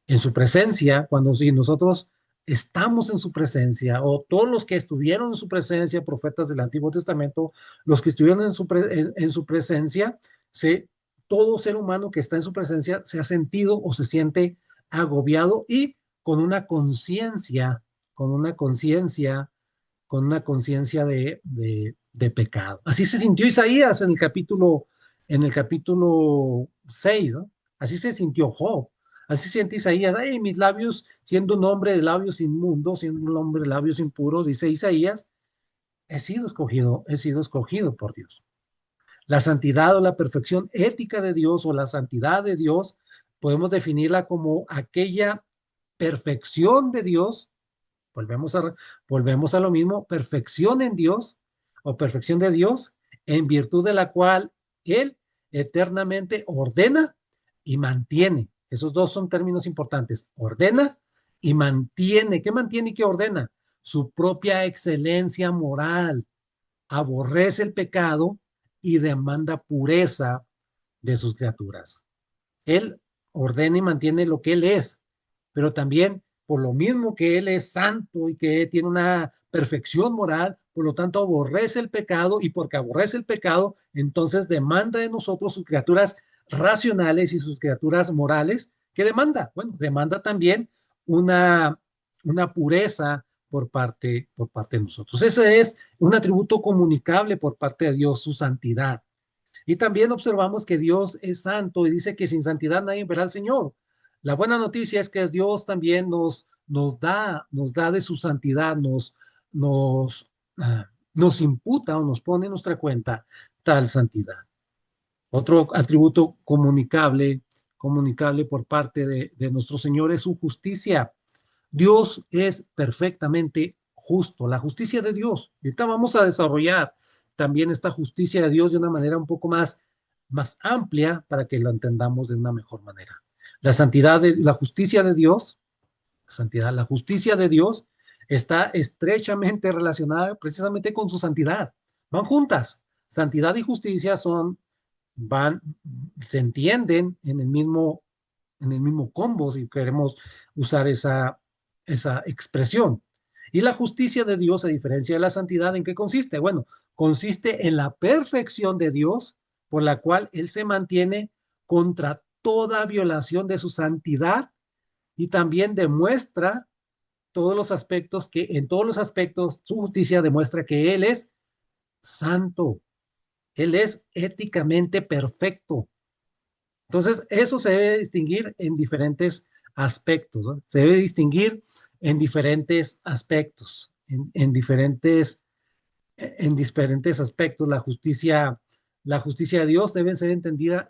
En su presencia, cuando si nosotros estamos en su presencia, o todos los que estuvieron en su presencia, profetas del Antiguo Testamento, los que estuvieron en su presencia, todo ser humano que está en su presencia se ha sentido o se siente agobiado y con una conciencia, con una conciencia, con una conciencia de pecado. Así se sintió Isaías en el capítulo 6, ¿no? Así se sintió Job. Así se siente Isaías, ay, mis labios, siendo un hombre de labios inmundos, siendo un hombre de labios impuros, dice Isaías, he sido escogido por Dios. La santidad o la perfección ética de Dios o la santidad de Dios, podemos definirla como aquella perfección de Dios, volvemos a, volvemos a lo mismo, perfección en Dios o perfección de Dios, en virtud de la cual Él eternamente ordena y mantiene. Esos dos son términos importantes. Ordena y mantiene. ¿Qué mantiene y qué ordena? Su propia excelencia moral. Aborrece el pecado y demanda pureza de sus criaturas. Él ordena y mantiene lo que Él es, pero también por lo mismo que Él es santo y que tiene una perfección moral, por lo tanto aborrece el pecado y porque aborrece el pecado, entonces demanda de nosotros sus criaturas racionales y sus criaturas morales. ¿Qué demanda? Bueno, demanda también una, una pureza por parte de nosotros. Ese es un atributo comunicable por parte de Dios, su santidad. Y también observamos que Dios es santo y dice que sin santidad nadie verá al Señor. La buena noticia es que Dios también nos da de su santidad, nos imputa o nos pone en nuestra cuenta tal santidad. Otro atributo comunicable por parte de nuestro Señor es su justicia. Dios es perfectamente justo, la justicia de Dios. Ahorita vamos a desarrollar también esta justicia de Dios de una manera un poco más amplia para que lo entendamos de una mejor manera. La justicia de Dios, la justicia de Dios está estrechamente relacionada precisamente con su santidad. Van juntas. Santidad y justicia van, se entienden en el mismo combo, si queremos usar esa expresión. Y la justicia de Dios, a diferencia de la santidad, ¿en qué consiste? Bueno, consiste en la perfección de Dios, por la cual Él se mantiene contra toda violación de su santidad y también demuestra en todos los aspectos, su justicia demuestra que Él es santo, Él es éticamente perfecto. Entonces, eso se debe distinguir en diferentes aspectos, ¿no? Se debe distinguir en diferentes aspectos, en diferentes aspectos. La justicia de Dios debe ser entendida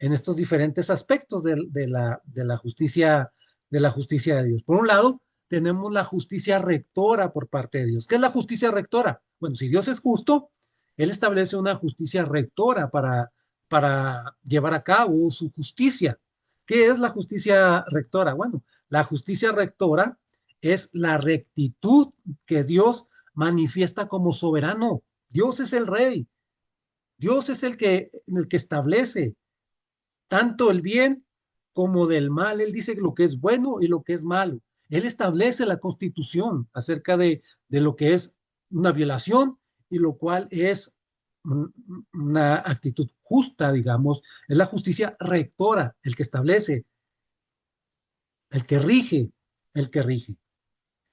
en estos diferentes aspectos de la justicia de Dios. Por un lado, tenemos la justicia rectora por parte de Dios. ¿Qué es la justicia rectora? Bueno, si Dios es justo, Él establece una justicia rectora para llevar a cabo su justicia. ¿Qué es la justicia rectora? Bueno, la justicia rectora es la rectitud que Dios manifiesta como soberano. Dios es el rey. Dios es el que establece tanto el bien como del mal. Él dice lo que es bueno y lo que es malo. Él establece la constitución acerca de lo que es una violación y lo cual es una actitud justa, digamos, es la justicia rectora, el que establece, el que rige, el que rige.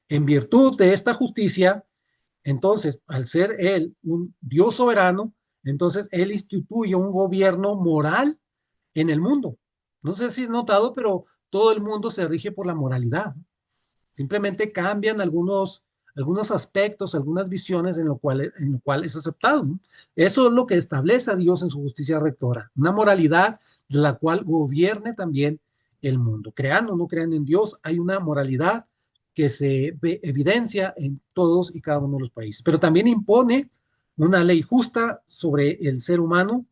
En virtud de esta justicia, entonces, al ser él un Dios soberano, entonces él instituye un gobierno moral en el mundo. No sé si es notado, pero todo el mundo se rige por la moralidad. Simplemente cambian algunos aspectos, algunas visiones en lo cual es aceptado, ¿no? Eso es lo que establece a Dios en su justicia rectora, una moralidad de la cual gobierne también el mundo. Crean o no crean en Dios, hay una moralidad que se evidencia en todos y cada uno de los países, pero también impone una ley justa sobre el ser humano,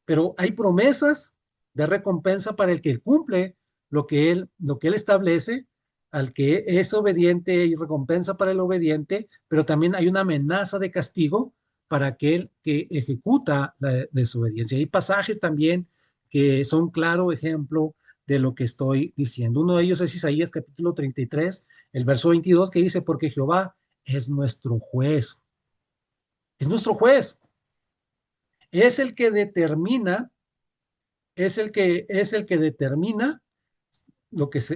pero hay promesas de recompensa para el que cumple lo que él establece, al que es obediente y recompensa para el obediente, pero también hay una amenaza de castigo para aquel que ejecuta la desobediencia. Hay pasajes también que son claro ejemplo de lo que estoy diciendo. Uno de ellos es Isaías capítulo 33, el verso 22, que dice, porque Jehová es nuestro juez, es el que determina, es el que determina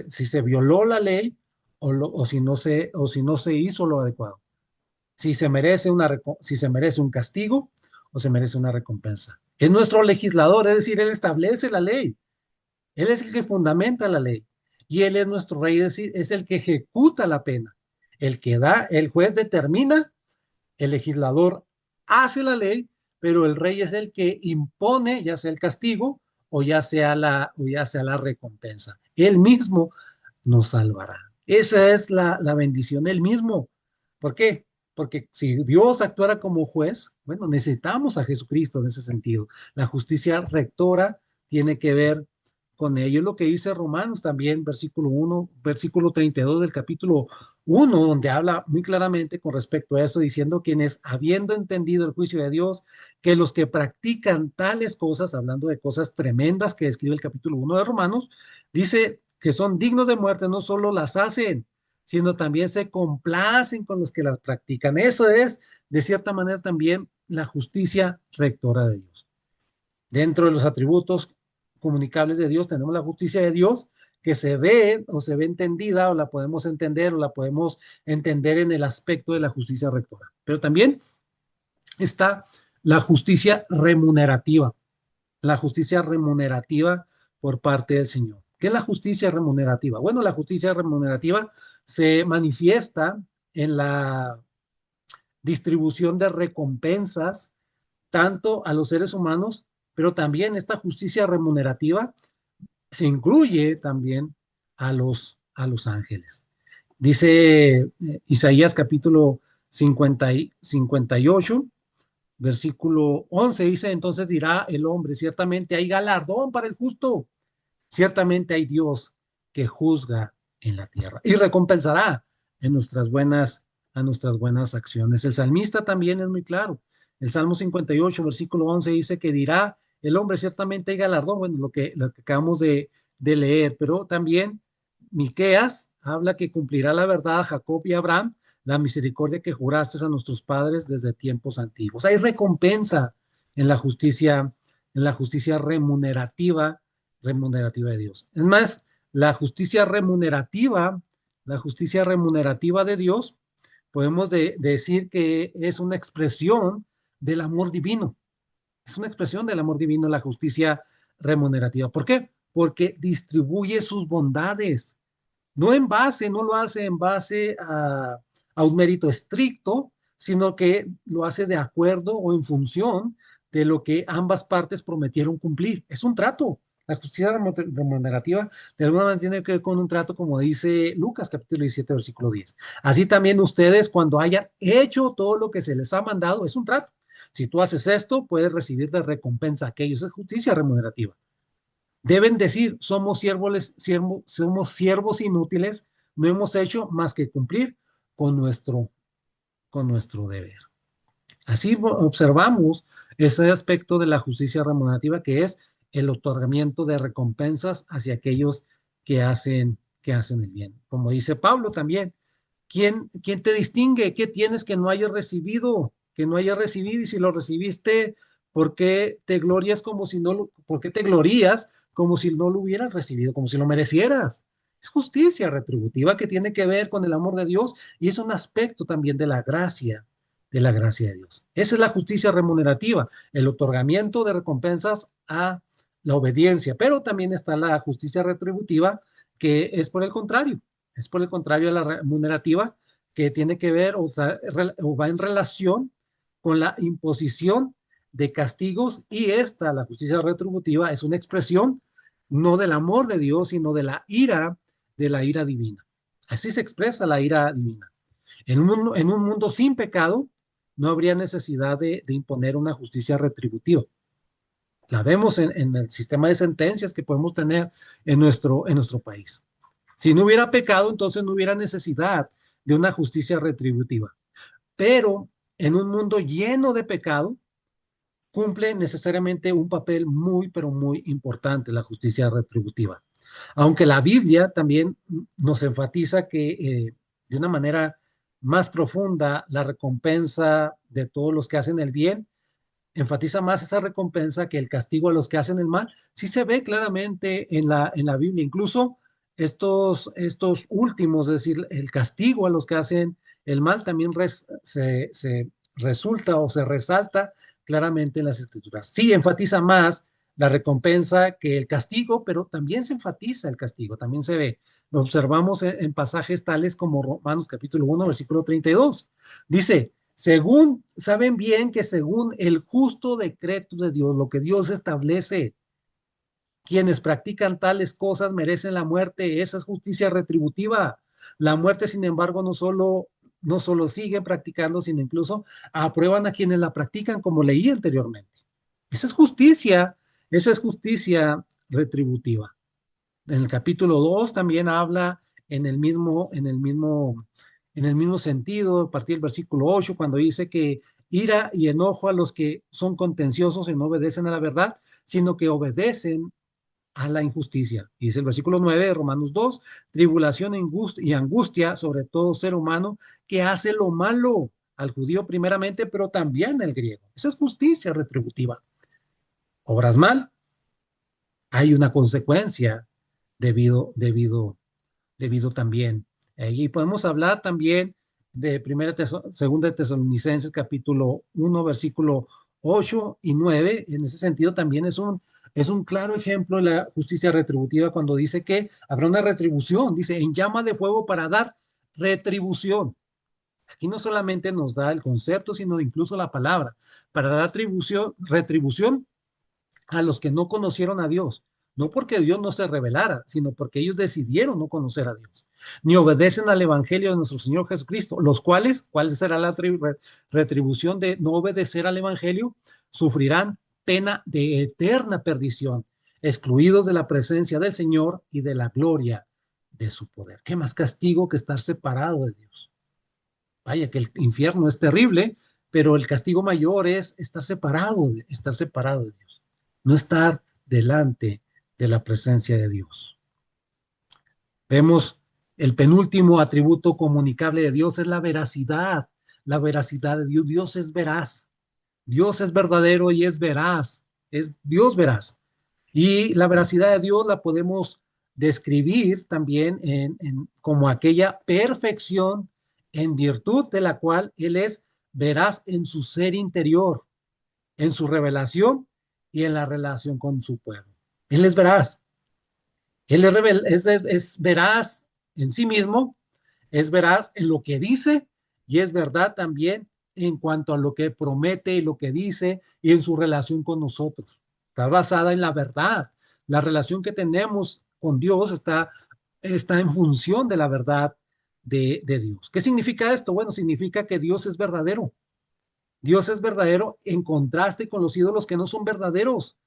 si se violó la ley o si no se hizo lo adecuado. Si se merece un castigo o se merece una recompensa. Es nuestro legislador, es decir, él establece la ley. Él es el que fundamenta la ley. Y él es nuestro rey, es decir, es el que ejecuta la pena. El que da, el juez determina, el legislador hace la ley, pero el rey es el que impone ya sea el castigo o ya sea la recompensa. Él mismo nos salvará. Esa es la bendición, él mismo. ¿Por qué? Porque si Dios actuara como juez, bueno, necesitamos a Jesucristo en ese sentido. La justicia rectora tiene que ver con ello. Es lo que dice Romanos también, versículo 1, versículo 32 del capítulo 1, donde habla muy claramente con respecto a eso, diciendo quienes, habiendo entendido el juicio de Dios, que los que practican tales cosas, hablando de cosas tremendas que describe el capítulo 1 de Romanos, dice que son dignos de muerte, no solo las hacen, sino también se complacen con los que las practican. Eso es, de cierta manera, también la justicia rectora de Dios. Dentro de los atributos comunicables de Dios tenemos la justicia de Dios que se ve o se ve entendida o la podemos entender o la podemos entender en el aspecto de la justicia rectora. Pero también está la justicia remunerativa por parte del Señor. ¿Qué es la justicia remunerativa? Bueno, la justicia remunerativa se manifiesta en la distribución de recompensas tanto a los seres humanos, pero también esta justicia remunerativa se incluye también a los ángeles. Dice Isaías capítulo 58, versículo 11, dice, entonces dirá el hombre, ciertamente hay galardón para el justo, ciertamente hay Dios que juzga en la tierra y recompensará en a nuestras buenas acciones. El salmista también es muy claro. El Salmo 58, versículo 11 dice que dirá el hombre, ciertamente hay galardón, bueno, lo que acabamos de leer, pero también Miqueas habla que cumplirá la verdad a Jacob y a Abraham, la misericordia que juraste a nuestros padres desde tiempos antiguos. Hay recompensa en la justicia remunerativa de Dios. Es más, la justicia remunerativa de Dios, podemos decir que es una expresión del amor divino. Es una expresión del amor divino la justicia remunerativa. ¿Por qué? Porque distribuye sus bondades. No lo hace en base a un mérito estricto, sino que lo hace de acuerdo o en función de lo que ambas partes prometieron cumplir. Es un trato. La justicia remunerativa de alguna manera tiene que ver con un trato, como dice Lucas capítulo 17, versículo 10. Así también ustedes, cuando hayan hecho todo lo que se les ha mandado, es un trato. Si tú haces esto, puedes recibir de recompensa aquello. Es justicia remunerativa. Deben decir, somos siervos inútiles, no hemos hecho más que cumplir con con nuestro deber. Así observamos ese aspecto de la justicia remunerativa que es el otorgamiento de recompensas hacia aquellos que hacen el bien. Como dice Pablo también, quién te distingue? ¿Qué tienes que no hayas recibido? que no hayas recibido, y si lo recibiste, ¿por qué te glorías como si no por qué te glorías como si no lo hubieras recibido, como si lo merecieras? Es justicia retributiva que tiene que ver con el amor de Dios y es un aspecto también de la gracia de Dios. Esa es la justicia remunerativa, el otorgamiento de recompensas a la obediencia, pero también está la justicia retributiva que es por el contrario, es por el contrario de la remunerativa que tiene que ver o va en relación con la imposición de castigos y esta, la justicia retributiva, es una expresión no del amor de Dios, sino de la ira divina. Así se expresa la ira divina. En un mundo sin pecado, no habría necesidad de imponer una justicia retributiva. La vemos en el sistema de sentencias que podemos tener en nuestro país. Si no hubiera pecado, entonces no hubiera necesidad de una justicia retributiva. Pero en un mundo lleno de pecado, cumple necesariamente un papel muy, pero muy importante la justicia retributiva. Aunque la Biblia también nos enfatiza que de una manera más profunda la recompensa de todos los que hacen el bien, enfatiza más esa recompensa que el castigo a los que hacen el mal. Sí se ve claramente en la Biblia, incluso estos últimos, es decir, el castigo a los que hacen el mal también se resulta o se resalta claramente en las escrituras. Sí, enfatiza más la recompensa que el castigo, pero también se enfatiza el castigo, también se ve. Lo observamos en pasajes tales como Romanos capítulo 1, versículo 32. Dice, según, saben bien que según el justo decreto de Dios, lo que Dios establece, quienes practican tales cosas merecen la muerte. Esa es justicia retributiva. La muerte, sin embargo, no solo siguen practicando, sino incluso aprueban a quienes la practican, como leí anteriormente. Esa es justicia retributiva. En el capítulo 2 también habla en el mismo sentido, a partir del versículo 8, cuando dice que ira y enojo a los que son contenciosos y no obedecen a la verdad, sino que obedecen a la injusticia. Y dice el versículo 9 de Romanos 2, tribulación y angustia sobre todo ser humano que hace lo malo, al judío primeramente, pero también al griego. Esa es justicia retributiva. Obras mal, hay una consecuencia debido también. Y podemos hablar también de segunda de Tesalonicenses capítulo 1, versículo 8 y 9. En ese sentido también es un claro ejemplo de la justicia retributiva cuando dice que habrá una retribución, dice, en llama de fuego para dar retribución. Aquí no solamente nos da el concepto, sino incluso la palabra, para dar retribución a los que no conocieron a Dios, no porque Dios no se revelara, sino porque ellos decidieron no conocer a Dios, ni obedecen al Evangelio de nuestro Señor Jesucristo, los cuales, ¿cuál será la retribución de no obedecer al Evangelio? Sufrirán pena de eterna perdición, excluidos de la presencia del Señor y de la gloria de su poder. ¿Qué más castigo que estar separado de Dios? Vaya que el infierno es terrible, pero el castigo mayor es estar separado de Dios, no estar delante de la presencia de Dios. Vemos el penúltimo atributo comunicable de Dios es la veracidad de Dios. Dios es veraz, Dios es verdadero y es veraz, es Dios veraz. Y la veracidad de Dios la podemos describir también como aquella perfección en virtud de la cual Él es veraz en su ser interior, en su revelación y en la relación con su pueblo. Él es veraz. Es veraz en sí mismo, es veraz en lo que dice y es verdad también en cuanto a lo que promete y lo que dice y en su relación con nosotros. Está basada en la verdad. La relación que tenemos con Dios está en función de la verdad de Dios. ¿Qué significa esto? Bueno, significa que Dios es verdadero. Dios es verdadero en contraste con los ídolos que no son verdaderos,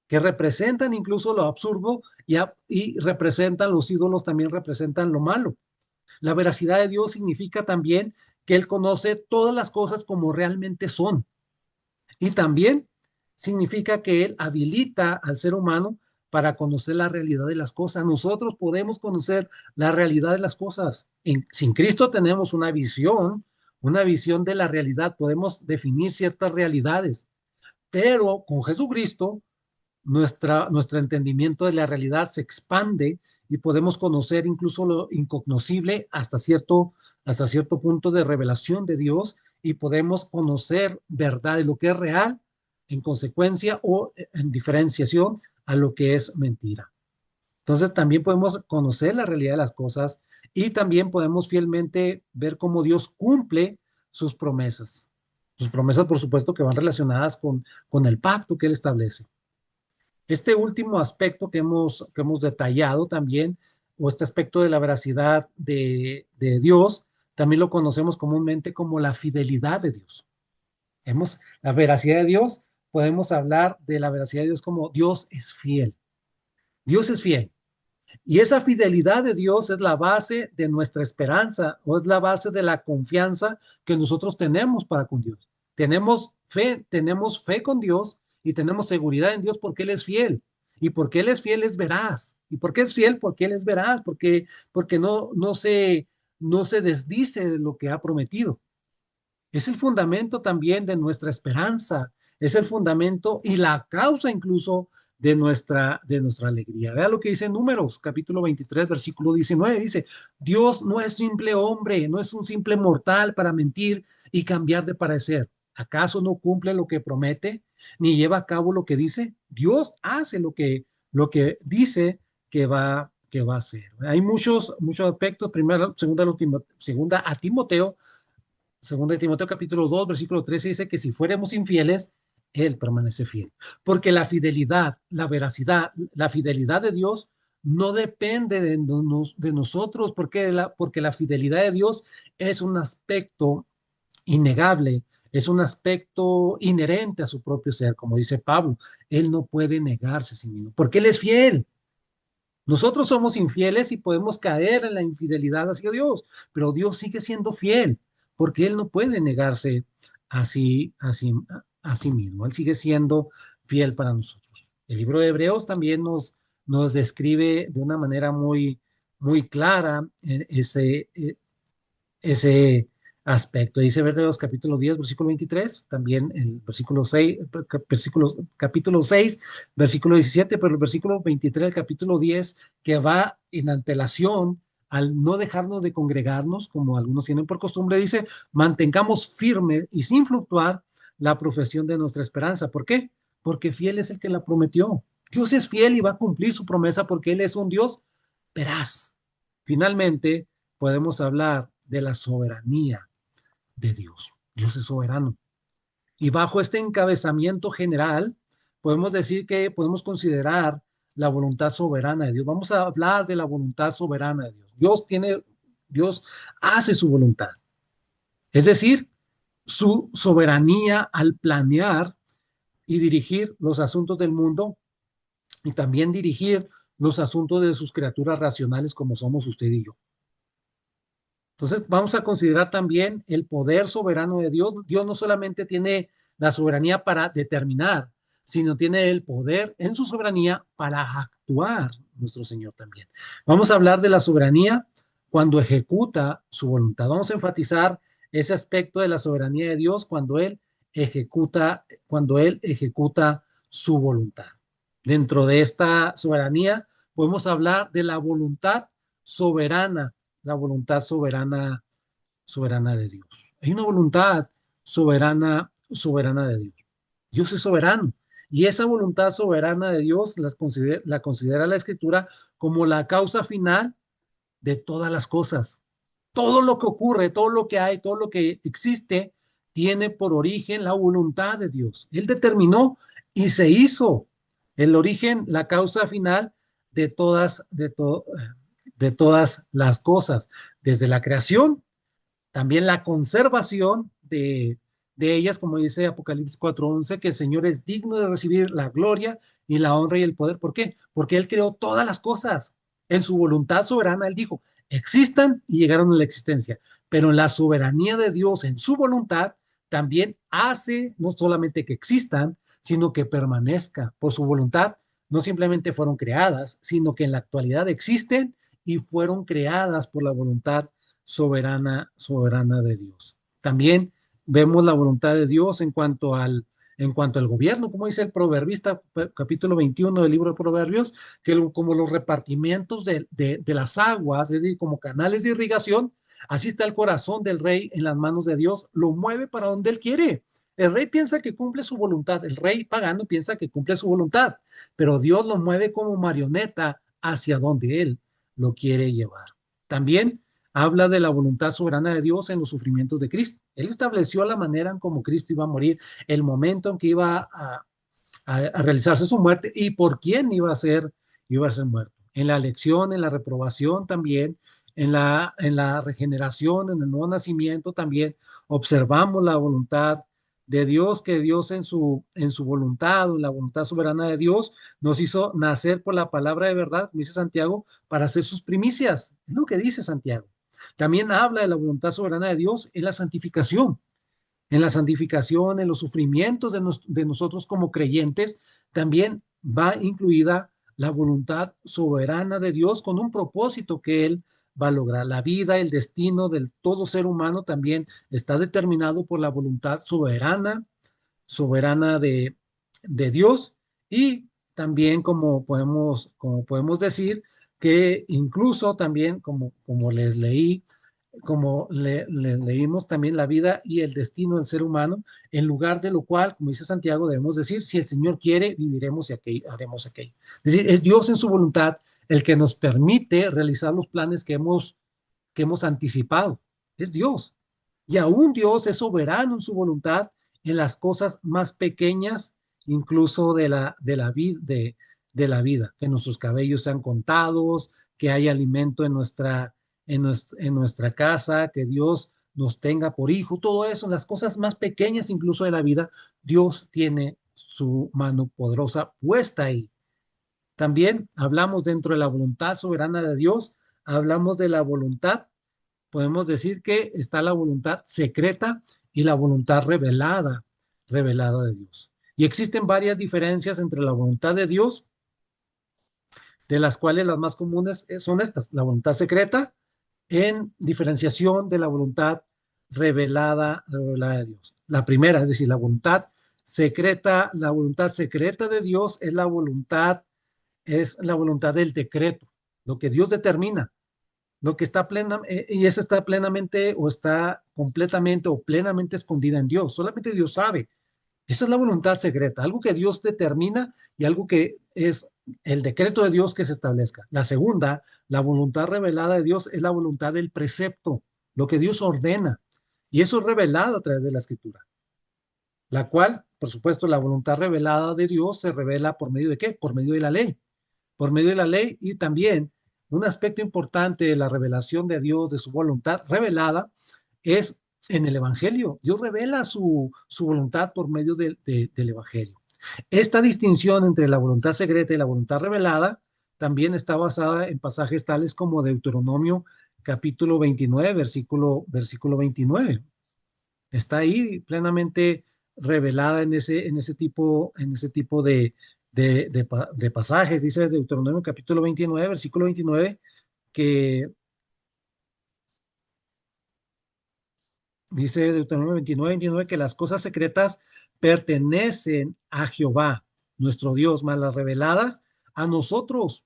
que representan incluso lo absurdo y representan los ídolos, también representan lo malo. La veracidad de Dios significa también que Él conoce todas las cosas como realmente son. Y también significa que Él habilita al ser humano para conocer la realidad de las cosas. Nosotros podemos conocer la realidad de las cosas. Sin Cristo tenemos una visión una visión de la realidad, podemos definir ciertas realidades, pero con Jesucristo nuestro entendimiento de la realidad se expande y podemos conocer incluso lo incognoscible hasta cierto punto de revelación de Dios, y podemos conocer verdad de lo que es real en consecuencia o en diferenciación a lo que es mentira. Entonces también podemos conocer la realidad de las cosas y también podemos fielmente ver cómo Dios cumple sus promesas. Sus promesas, por supuesto, que van relacionadas con el pacto que Él establece. Este último aspecto que hemos detallado también, o este aspecto de la veracidad de Dios, también lo conocemos comúnmente como la fidelidad de Dios. La veracidad de Dios, podemos hablar de la veracidad de Dios como Dios es fiel. Dios es fiel. Y esa fidelidad de Dios es la base de nuestra esperanza, o es la base de la confianza que nosotros tenemos para con Dios. Tenemos fe con Dios y tenemos seguridad en Dios porque Él es fiel. Y porque Él es fiel es veraz. ¿Y por qué es fiel? Porque Él es veraz, porque no se desdice de lo que ha prometido. Es el fundamento también de nuestra esperanza, es el fundamento y la causa incluso de nuestra alegría. Vea lo que dice Números, capítulo 23, versículo 19, dice, Dios no es simple hombre, no es un simple mortal para mentir y cambiar de parecer. ¿Acaso no cumple lo que promete, ni lleva a cabo lo que dice? Dios hace lo que dice que va a hacer. Hay muchos aspectos. Primero, segunda a Timoteo, Segunda de Timoteo capítulo 2, versículo 13 dice que si fuéramos infieles, Él permanece fiel. Porque la fidelidad, la veracidad, la fidelidad de Dios no depende de nosotros, porque la fidelidad de Dios es un aspecto innegable, es un aspecto inherente a su propio ser, como dice Pablo. Él no puede negarse a sí mismo, porque Él es fiel. Nosotros somos infieles y podemos caer en la infidelidad hacia Dios, pero Dios sigue siendo fiel porque Él no puede negarse a sí, a sí, a sí mismo. Él sigue siendo fiel para nosotros. El libro de Hebreos también nos describe de una manera muy clara ese aspecto. Dice Hebreos capítulo 10, versículo 23, también el versículo 6, capítulo 6, versículo 17, pero el versículo 23 del capítulo 10, que va en antelación al no dejarnos de congregarnos, como algunos tienen por costumbre, dice, mantengamos firme y sin fluctuar la profesión de nuestra esperanza. ¿Por qué? Porque fiel es el que la prometió. Dios es fiel y va a cumplir su promesa porque Él es un Dios veraz. Finalmente, podemos hablar de la soberanía de Dios. Dios es soberano. Y bajo este encabezamiento general, podemos decir que podemos considerar la voluntad soberana de Dios. Vamos a hablar de la voluntad soberana de Dios. Dios hace su voluntad. Es decir, su soberanía al planear y dirigir los asuntos del mundo y también dirigir los asuntos de sus criaturas racionales como somos usted y yo. Entonces, vamos a considerar también el poder soberano de Dios. Dios no solamente tiene la soberanía para determinar, sino tiene el poder en su soberanía para actuar, nuestro Señor también. Vamos a hablar de la soberanía cuando ejecuta su voluntad. Vamos a enfatizar ese aspecto de la soberanía de Dios cuando Él ejecuta su voluntad. Dentro de esta soberanía podemos hablar de la voluntad soberana de Dios. Hay una voluntad soberana de Dios. Dios es soberano. Y esa voluntad soberana de Dios la considera la Escritura como la causa final de todas las cosas. Todo lo que ocurre, todo lo que hay, todo lo que existe, tiene por origen la voluntad de Dios. Él determinó y se hizo el origen, la causa final de de todas las cosas, desde la creación, también la conservación de ellas, como dice Apocalipsis 4:11, que el Señor es digno de recibir la gloria y la honra y el poder. ¿Por qué? Porque Él creó todas las cosas. En su voluntad soberana, Él dijo, existan y llegaron a la existencia. Pero en la soberanía de Dios, en su voluntad, también hace no solamente que existan, sino que permanezca por su voluntad. No simplemente fueron creadas, sino que en la actualidad existen y fueron creadas por la voluntad soberana de Dios. También vemos la voluntad de Dios en cuanto al gobierno, como dice el proverbista, capítulo 21 del libro de Proverbios, que como los repartimientos de las aguas, es decir, como canales de irrigación, así está el corazón del rey en las manos de Dios, lo mueve para donde él quiere. El rey piensa que cumple su voluntad, el rey pagano piensa que cumple su voluntad, pero Dios lo mueve como marioneta hacia donde él lo quiere llevar. También habla de la voluntad soberana de Dios en los sufrimientos de Cristo. Él estableció la manera en cómo Cristo iba a morir, el momento en que iba a realizarse su muerte y por quién iba a ser muerto. En la elección, en la reprobación también, en la regeneración, en el nuevo nacimiento también, observamos la voluntad de Dios, que Dios en su voluntad, en la voluntad soberana de Dios, nos hizo nacer por la palabra de verdad, como dice Santiago, para hacer sus primicias. Es lo que dice Santiago. También habla de la voluntad soberana de Dios en la santificación, en los sufrimientos de nosotros como creyentes, también va incluida la voluntad soberana de Dios con un propósito que Él va a lograr. La vida, el destino del todo ser humano también está determinado por la voluntad soberana de Dios y también como podemos decir que incluso también como les leí, leímos también la vida y el destino del ser humano, en lugar de lo cual, como dice Santiago, debemos decir, si el Señor quiere, viviremos y haremos aquello. Es decir, es Dios en su voluntad el que nos permite realizar los planes que hemos anticipado. Es Dios. Y aún Dios es soberano en su voluntad en las cosas más pequeñas, incluso de la vida, que nuestros cabellos sean contados, que haya alimento en nuestra casa, que Dios nos tenga por hijo, todo eso, las cosas más pequeñas incluso de la vida, Dios tiene su mano poderosa puesta ahí. También hablamos dentro de la voluntad soberana de Dios, hablamos de la voluntad, podemos decir que está la voluntad secreta y la voluntad revelada de Dios. Y existen varias diferencias entre la voluntad de Dios, de las cuales las más comunes son estas, la voluntad secreta en diferenciación de la revelada de Dios. La primera, es decir, la voluntad secreta de Dios es la voluntad del decreto, lo que Dios determina, lo que está y eso está plenamente o está completamente o plenamente escondida en Dios. Solamente Dios sabe. Esa es la voluntad secreta, algo que Dios determina y algo que es el decreto de Dios que se establezca. La segunda, la voluntad revelada de Dios es la voluntad del precepto, lo que Dios ordena. Y eso es revelado a través de la escritura, la cual, por supuesto, la voluntad revelada de Dios se revela por medio de qué? Por medio de la ley. Por medio de la ley y también un aspecto importante de la revelación de Dios, de su voluntad revelada, es en el Evangelio. Dios revela su voluntad por medio del Evangelio. Esta distinción entre la voluntad secreta y la voluntad revelada también está basada en pasajes tales como Deuteronomio capítulo 29, versículo 29. Está ahí plenamente revelada en ese tipo de pasajes. Dice Deuteronomio capítulo 29, versículo 29, que dice Deuteronomio 29, 29, que las cosas secretas pertenecen a Jehová, nuestro Dios, más las reveladas a nosotros.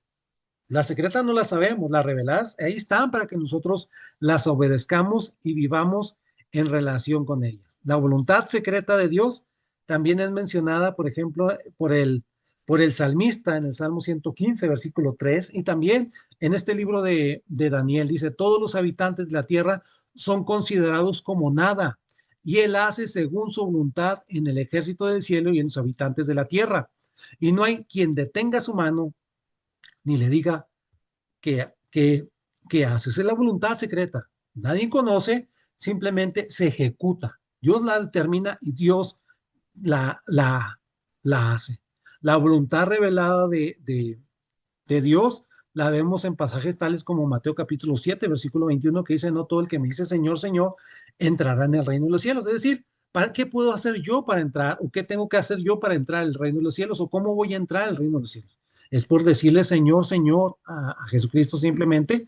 Las secretas no las sabemos, las reveladas ahí están para que nosotros las obedezcamos y vivamos en relación con ellas. La voluntad secreta de Dios también es mencionada, por ejemplo, por el salmista en el Salmo 115, versículo 3, y también en este libro de Daniel dice, todos los habitantes de la tierra son considerados como nada, y él hace según su voluntad en el ejército del cielo y en los habitantes de la tierra. Y no hay quien detenga su mano ni le diga que hace. Esa es la voluntad secreta. Nadie conoce, simplemente se ejecuta. Dios la determina y Dios la, la, la hace. La voluntad revelada de Dios la vemos en pasajes tales como Mateo capítulo 7, versículo 21, que dice, no todo el que me dice Señor, Señor, entrará en el reino de los cielos. Es decir, ¿qué puedo hacer yo para entrar? ¿O qué tengo que hacer yo para entrar al reino de los cielos? ¿O cómo voy a entrar al reino de los cielos? Es por decirle Señor, Señor a Jesucristo simplemente.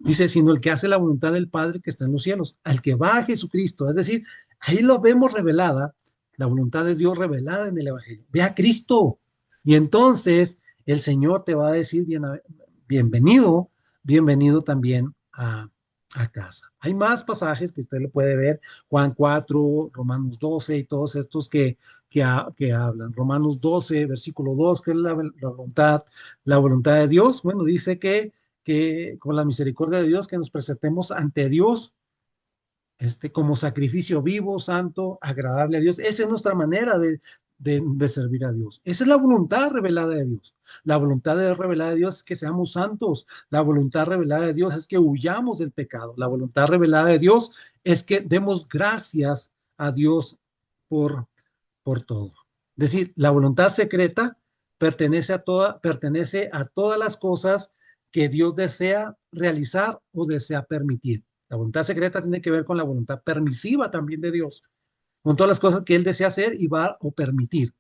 Dice, sino el que hace la voluntad del Padre que está en los cielos, al que va a Jesucristo. Es decir, ahí lo vemos revelada, la voluntad de Dios revelada en el Evangelio. Ve a Cristo. Y entonces el Señor te va a decir, bienvenido, bienvenido también a casa. Hay más pasajes que usted lo puede ver, Juan 4, Romanos 12 y todos estos que hablan. Romanos 12, versículo 2, que es la voluntad de Dios. Bueno, dice que con la misericordia de Dios, que nos presentemos ante Dios como sacrificio vivo, santo, agradable a Dios. Esa es nuestra manera de servir a Dios. Esa es la voluntad revelada de Dios. La voluntad revelada de Dios es que seamos santos. La voluntad revelada de Dios es que huyamos del pecado. La voluntad revelada de Dios es que demos gracias a Dios por, por todo. Es decir, la voluntad secreta pertenece a todas las cosas que Dios desea realizar o desea permitir. La voluntad secreta tiene que ver con la voluntad permisiva también de Dios, con todas las cosas que Él desea hacer y va o permitir,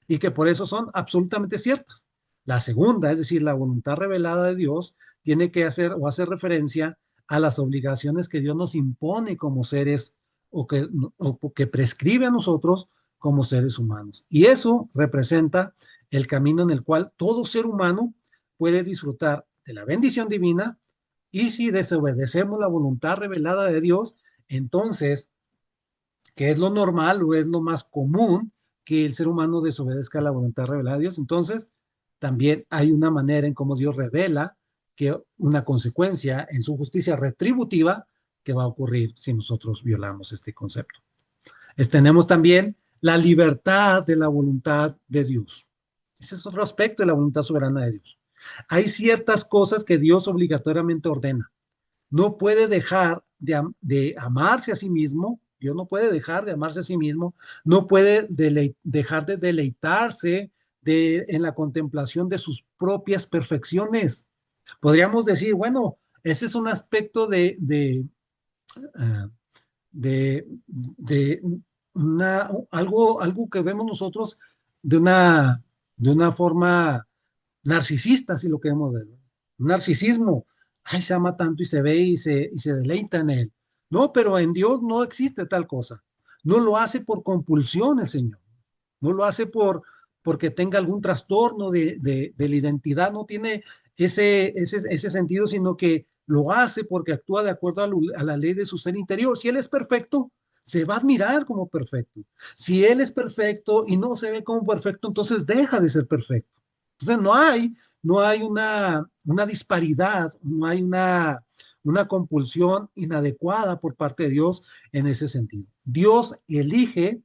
y que por eso son absolutamente ciertas. La segunda, es decir, la voluntad revelada de Dios, tiene que hacer o hacer referencia a las obligaciones que Dios nos impone como seres o que prescribe a nosotros como seres humanos. Y eso representa el camino en el cual todo ser humano puede disfrutar de la bendición divina, y si desobedecemos la voluntad revelada de Dios, entonces, ¿qué es lo normal o es lo más común? Que el ser humano desobedezca la voluntad revelada de Dios. Entonces, también hay una manera en cómo Dios revela que una consecuencia en su justicia retributiva que va a ocurrir si nosotros violamos este concepto. Tenemos también la libertad de la voluntad de Dios. Ese es otro aspecto de la voluntad soberana de Dios. Hay ciertas cosas que Dios obligatoriamente ordena. No puede dejar de amarse a sí mismo. Dios no puede dejar de amarse a sí mismo. No puede dejar de deleitarse en la contemplación de sus propias perfecciones. Podríamos decir, bueno, ese es un aspecto uh, de algo que vemos nosotros de una forma narcisista, si lo queremos ver. Un narcisismo. Ay, se ama tanto y se ve y se deleita en él. No, pero en Dios no existe tal cosa. No lo hace por compulsión el Señor. No lo hace porque tenga algún trastorno de la identidad. No tiene ese sentido, sino que lo hace porque actúa de acuerdo a la ley de su ser interior. Si Él es perfecto, se va a admirar como perfecto. Si Él es perfecto y no se ve como perfecto, entonces deja de ser perfecto. Entonces no hay una disparidad, no hay una compulsión inadecuada por parte de Dios en ese sentido. Dios elige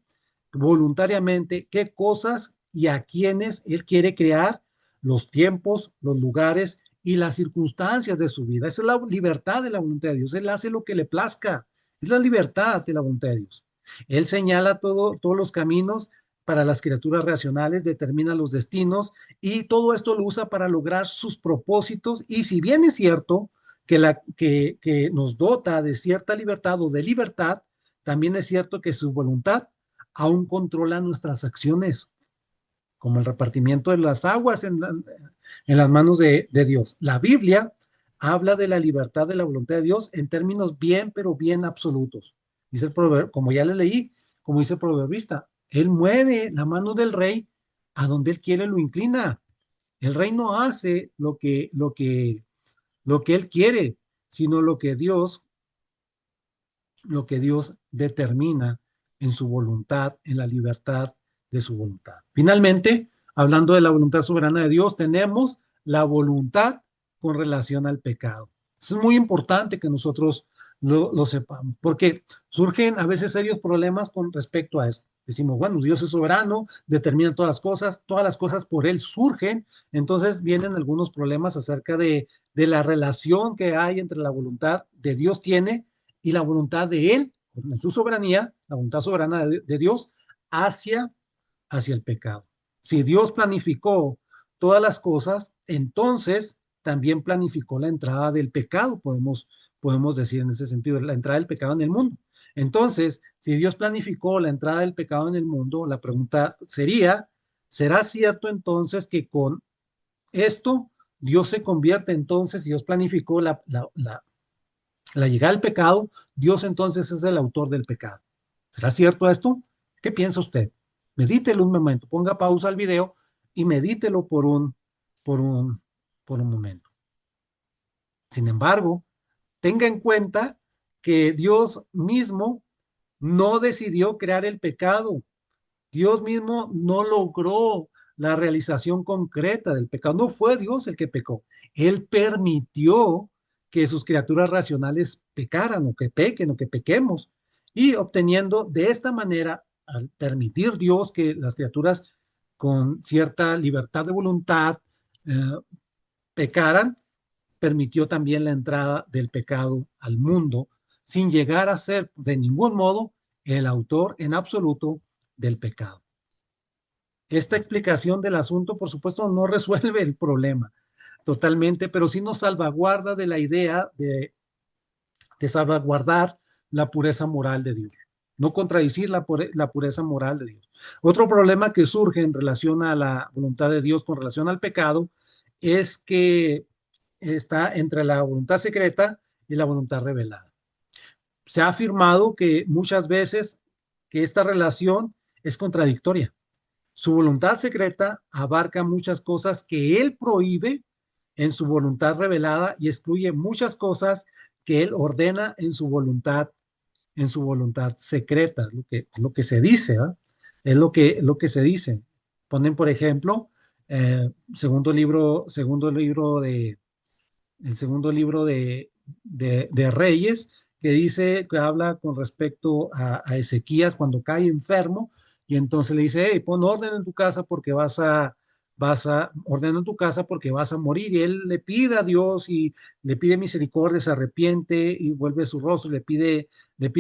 voluntariamente qué cosas y a quiénes Él quiere crear, los tiempos, los lugares y las circunstancias de su vida. Esa es la libertad de la voluntad de Dios. Él hace lo que le plazca. Es la libertad de la voluntad de Dios. Él señala todos los caminos para las criaturas racionales, determina los destinos y todo esto lo usa para lograr sus propósitos. Y si bien es cierto que nos dota de cierta libertad o de libertad, también es cierto que su voluntad aún controla nuestras acciones, como el repartimiento de las aguas en las manos de Dios. La Biblia habla de la libertad de la voluntad de Dios en términos bien, pero bien absolutos. Dice el proverbio, como ya le leí, como dice el proverbista, Él mueve la mano del rey a donde Él quiere, lo inclina. El rey no hace lo que Él quiere, sino lo que Dios determina en su voluntad, en la libertad de su voluntad. Finalmente, hablando de la voluntad soberana de Dios, tenemos la voluntad con relación al pecado. Es muy importante que nosotros lo sepamos, porque surgen a veces serios problemas con respecto a esto. Decimos, bueno, Dios es soberano, determina todas las cosas por Él surgen, entonces vienen algunos problemas acerca de la relación que hay entre la voluntad de Dios tiene y la voluntad de Él, en su soberanía, la voluntad soberana de Dios, hacia el pecado. Si Dios planificó todas las cosas, entonces también planificó la entrada del pecado, podemos decir en ese sentido, la entrada del pecado en el mundo. Entonces, si Dios planificó la entrada del pecado en el mundo, la pregunta sería, ¿será cierto entonces que con esto Dios se convierte entonces, Dios planificó la llegada del pecado, Dios entonces es el autor del pecado. ¿Será cierto esto? ¿Qué piensa usted? Medítelo un momento, ponga pausa al video y medítelo por un, por un momento. Sin embargo, tenga en cuenta que Dios mismo no decidió crear el pecado. Dios mismo no logró la realización concreta del pecado. No fue Dios el que pecó. Él permitió que sus criaturas racionales pecaran o que pequen o que pequemos. Y obteniendo de esta manera, al permitir Dios que las criaturas con cierta libertad de voluntad eh, pecaran, permitió también la entrada del pecado al mundo, sin llegar a ser de ningún modo el autor en absoluto del pecado. Esta explicación del asunto, por supuesto, no resuelve el problema totalmente, pero sí nos salvaguarda de la idea de salvaguardar la pureza moral de Dios, no contradecir la pureza moral de Dios. Otro problema que surge en relación a la voluntad de Dios con relación al pecado es que está entre la voluntad secreta y la voluntad revelada. Se ha afirmado que muchas veces que esta relación es contradictoria. Su voluntad secreta abarca muchas cosas que él prohíbe en su voluntad revelada y excluye muchas cosas que él ordena en su voluntad secreta, lo que se dice, ¿verdad? Es lo que se dice. Ponen, por ejemplo, el segundo libro de Reyes, que dice, que habla con respecto a Ezequías cuando cae enfermo, y entonces le dice, hey, pon orden en tu casa porque ordena en tu casa porque vas a morir, y él le pide a Dios y le pide misericordia, se arrepiente y vuelve su rostro, le pide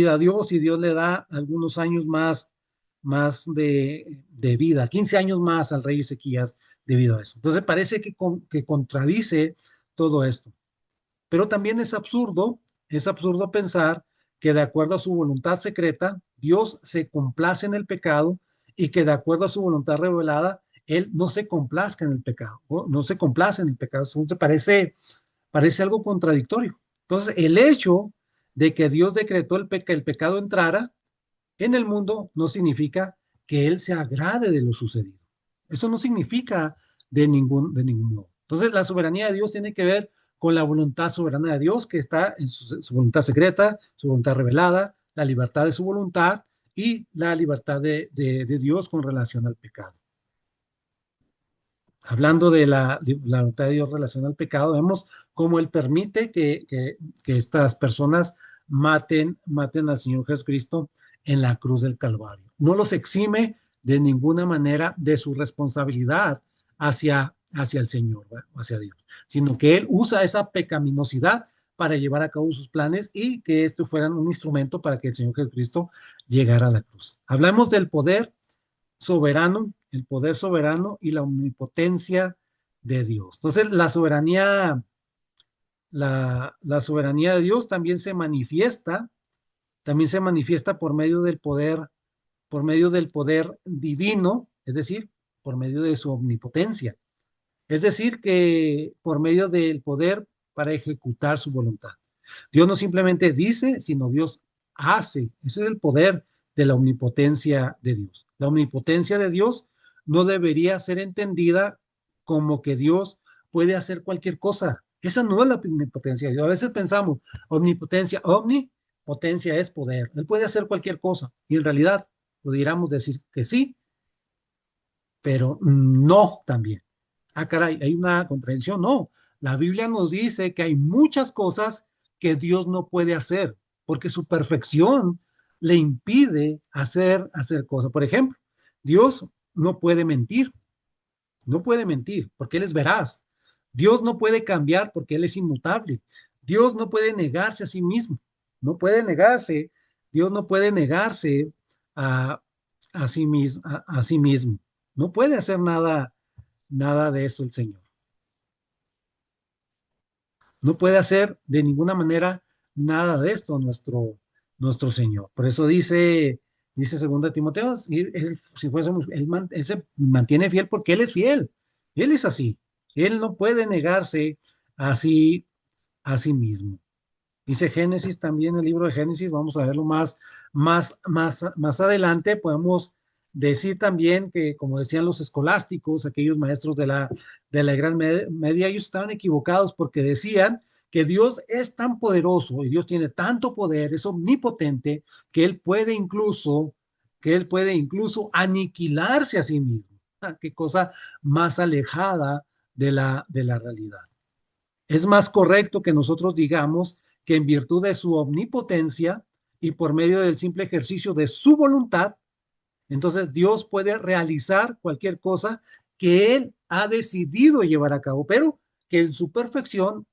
a Dios y Dios le da algunos años más de vida, 15 años más al rey Ezequías debido a eso. Entonces parece que contradice todo esto. Pero también es absurdo pensar que de acuerdo a su voluntad secreta, Dios se complace en el pecado y que de acuerdo a su voluntad revelada, Él no se complazca en el pecado, no se complace en el pecado. Entonces parece algo contradictorio. Entonces, el hecho de que Dios decretó el pecado entrara en el mundo no significa que Él se agrade de lo sucedido. Eso no significa de ningún modo. Entonces, la soberanía de Dios tiene que ver con la voluntad soberana de Dios, que está en su voluntad secreta, su voluntad revelada, la libertad de su voluntad y la libertad de Dios con relación al pecado. Hablando de la voluntad de Dios en relación al pecado, vemos cómo Él permite que estas personas maten al Señor Jesucristo en la cruz del Calvario. No los exime de ninguna manera de su responsabilidad hacia el Señor, ¿verdad? Hacia Dios, sino que Él usa esa pecaminosidad para llevar a cabo sus planes y que esto fuera un instrumento para que el Señor Jesucristo llegara a la cruz. Hablamos del poder soberano, el poder soberano y la omnipotencia de Dios. Entonces, la soberanía de Dios también se manifiesta por medio del poder divino, es decir, por medio de su omnipotencia. Es decir, que por medio del poder para ejecutar su voluntad. Dios no simplemente dice, sino Dios hace. Ese es el poder de la omnipotencia de Dios. La omnipotencia de Dios no debería ser entendida como que Dios puede hacer cualquier cosa. Esa no es la omnipotencia de Dios. A veces pensamos, omnipotencia es poder. Él puede hacer cualquier cosa. Y en realidad pudiéramos decir que sí, pero no también. Ah, caray, hay una contradicción. No, la Biblia nos dice que hay muchas cosas que Dios no puede hacer, porque su perfección le impide hacer cosas. Por ejemplo, Dios no puede mentir, no puede mentir, porque Él es veraz. Dios no puede cambiar porque Él es inmutable. Dios no puede negarse a sí mismo, no puede negarse. Dios no puede negarse a, a sí mismo. No puede hacer nada de eso el Señor. No puede hacer de ninguna manera nada de esto nuestro Señor. Por eso dice 2 Timoteo, si fuésemos, él se mantiene fiel porque Él es fiel. Él es así. Él no puede negarse así a sí mismo. Dice Génesis también, el libro de Génesis, vamos a verlo más adelante. Podemos decir también que, como decían los escolásticos, aquellos maestros de la Media, ellos estaban equivocados porque decían que Dios es tan poderoso y Dios tiene tanto poder, es omnipotente, que Él puede incluso aniquilarse a sí mismo. Ah, qué cosa más alejada de la realidad. Es más correcto que nosotros digamos que en virtud de su omnipotencia y por medio del simple ejercicio de su voluntad, entonces Dios puede realizar cualquier cosa que Él ha decidido llevar a cabo, pero que en su perfección,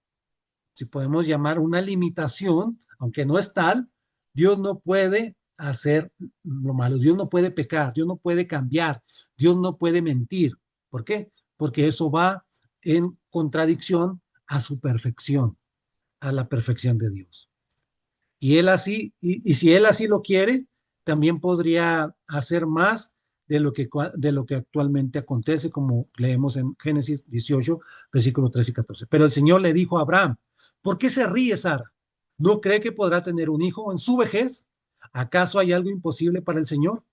si podemos llamar una limitación, aunque no es tal, Dios no puede hacer lo malo, Dios no puede pecar, Dios no puede cambiar, Dios no puede mentir. ¿Por qué? Porque eso va en contradicción a su perfección, a la perfección de Dios. Y él así, y si él así lo quiere, también podría hacer más de lo que actualmente acontece, como leemos en Génesis 18, versículos 3 y 14. Pero el Señor le dijo a Abraham: ¿por qué se ríe Sara? ¿No cree que podrá tener un hijo en su vejez? ¿Acaso hay algo imposible para el Señor?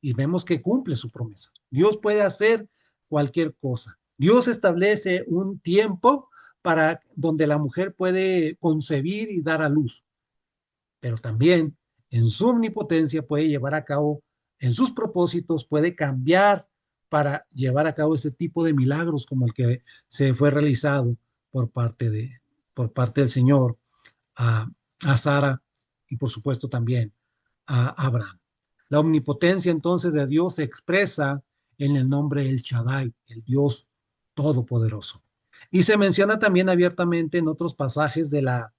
Y vemos que cumple su promesa. Dios puede hacer cualquier cosa. Dios establece un tiempo para donde la mujer puede concebir y dar a luz, pero también en su omnipotencia puede llevar a cabo, en sus propósitos puede cambiar para llevar a cabo ese tipo de milagros como el que se fue realizado por parte de, por parte del Señor a, a Sara y por supuesto también a Abraham. La omnipotencia entonces de Dios se expresa en el nombre El Shaddai, el Dios Todopoderoso. Y se menciona también abiertamente en otros pasajes de la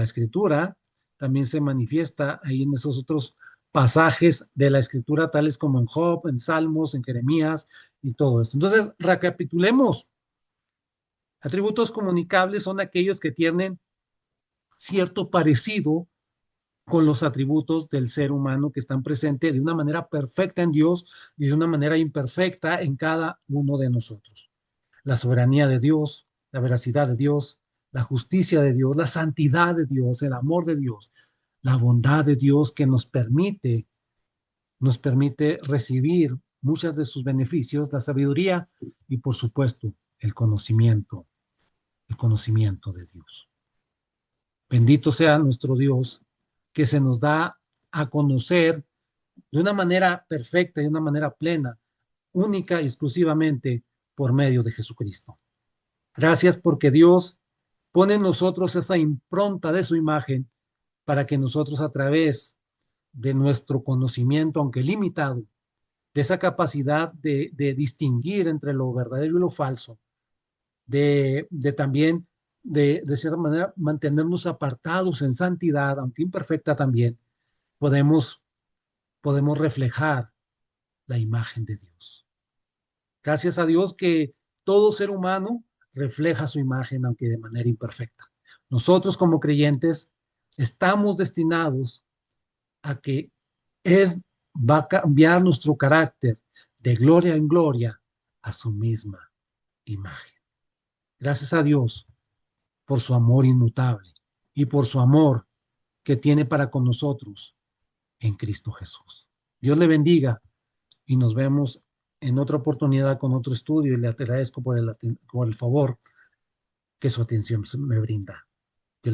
escritura, también se manifiesta ahí en esos otros pasajes de la escritura, tales como en Job, en Salmos, en Jeremías y todo esto. Entonces, recapitulemos. Atributos comunicables son aquellos que tienen cierto parecido con los atributos del ser humano que están presentes de una manera perfecta en Dios y de una manera imperfecta en cada uno de nosotros. La soberanía de Dios, la veracidad de Dios, la justicia de Dios, la santidad de Dios, el amor de Dios, la bondad de Dios que nos permite recibir muchos de sus beneficios, la sabiduría y por supuesto el conocimiento de Dios. Bendito sea nuestro Dios que se nos da a conocer de una manera perfecta y de una manera plena, única y exclusivamente por medio de Jesucristo. Gracias porque Dios pone en nosotros esa impronta de su imagen para que nosotros a través de nuestro conocimiento, aunque limitado, de esa capacidad de distinguir entre lo verdadero y lo falso, de también, de cierta manera, mantenernos apartados en santidad, aunque imperfecta también, podemos, podemos reflejar la imagen de Dios. Gracias a Dios que todo ser humano refleja su imagen, aunque de manera imperfecta. Nosotros como creyentes estamos destinados a que Él va a cambiar nuestro carácter de gloria en gloria a su misma imagen. Gracias a Dios por su amor inmutable y por su amor que tiene para con nosotros en Cristo Jesús. Dios le bendiga y nos vemos en otra oportunidad con otro estudio y le agradezco por el favor que su atención me brinda.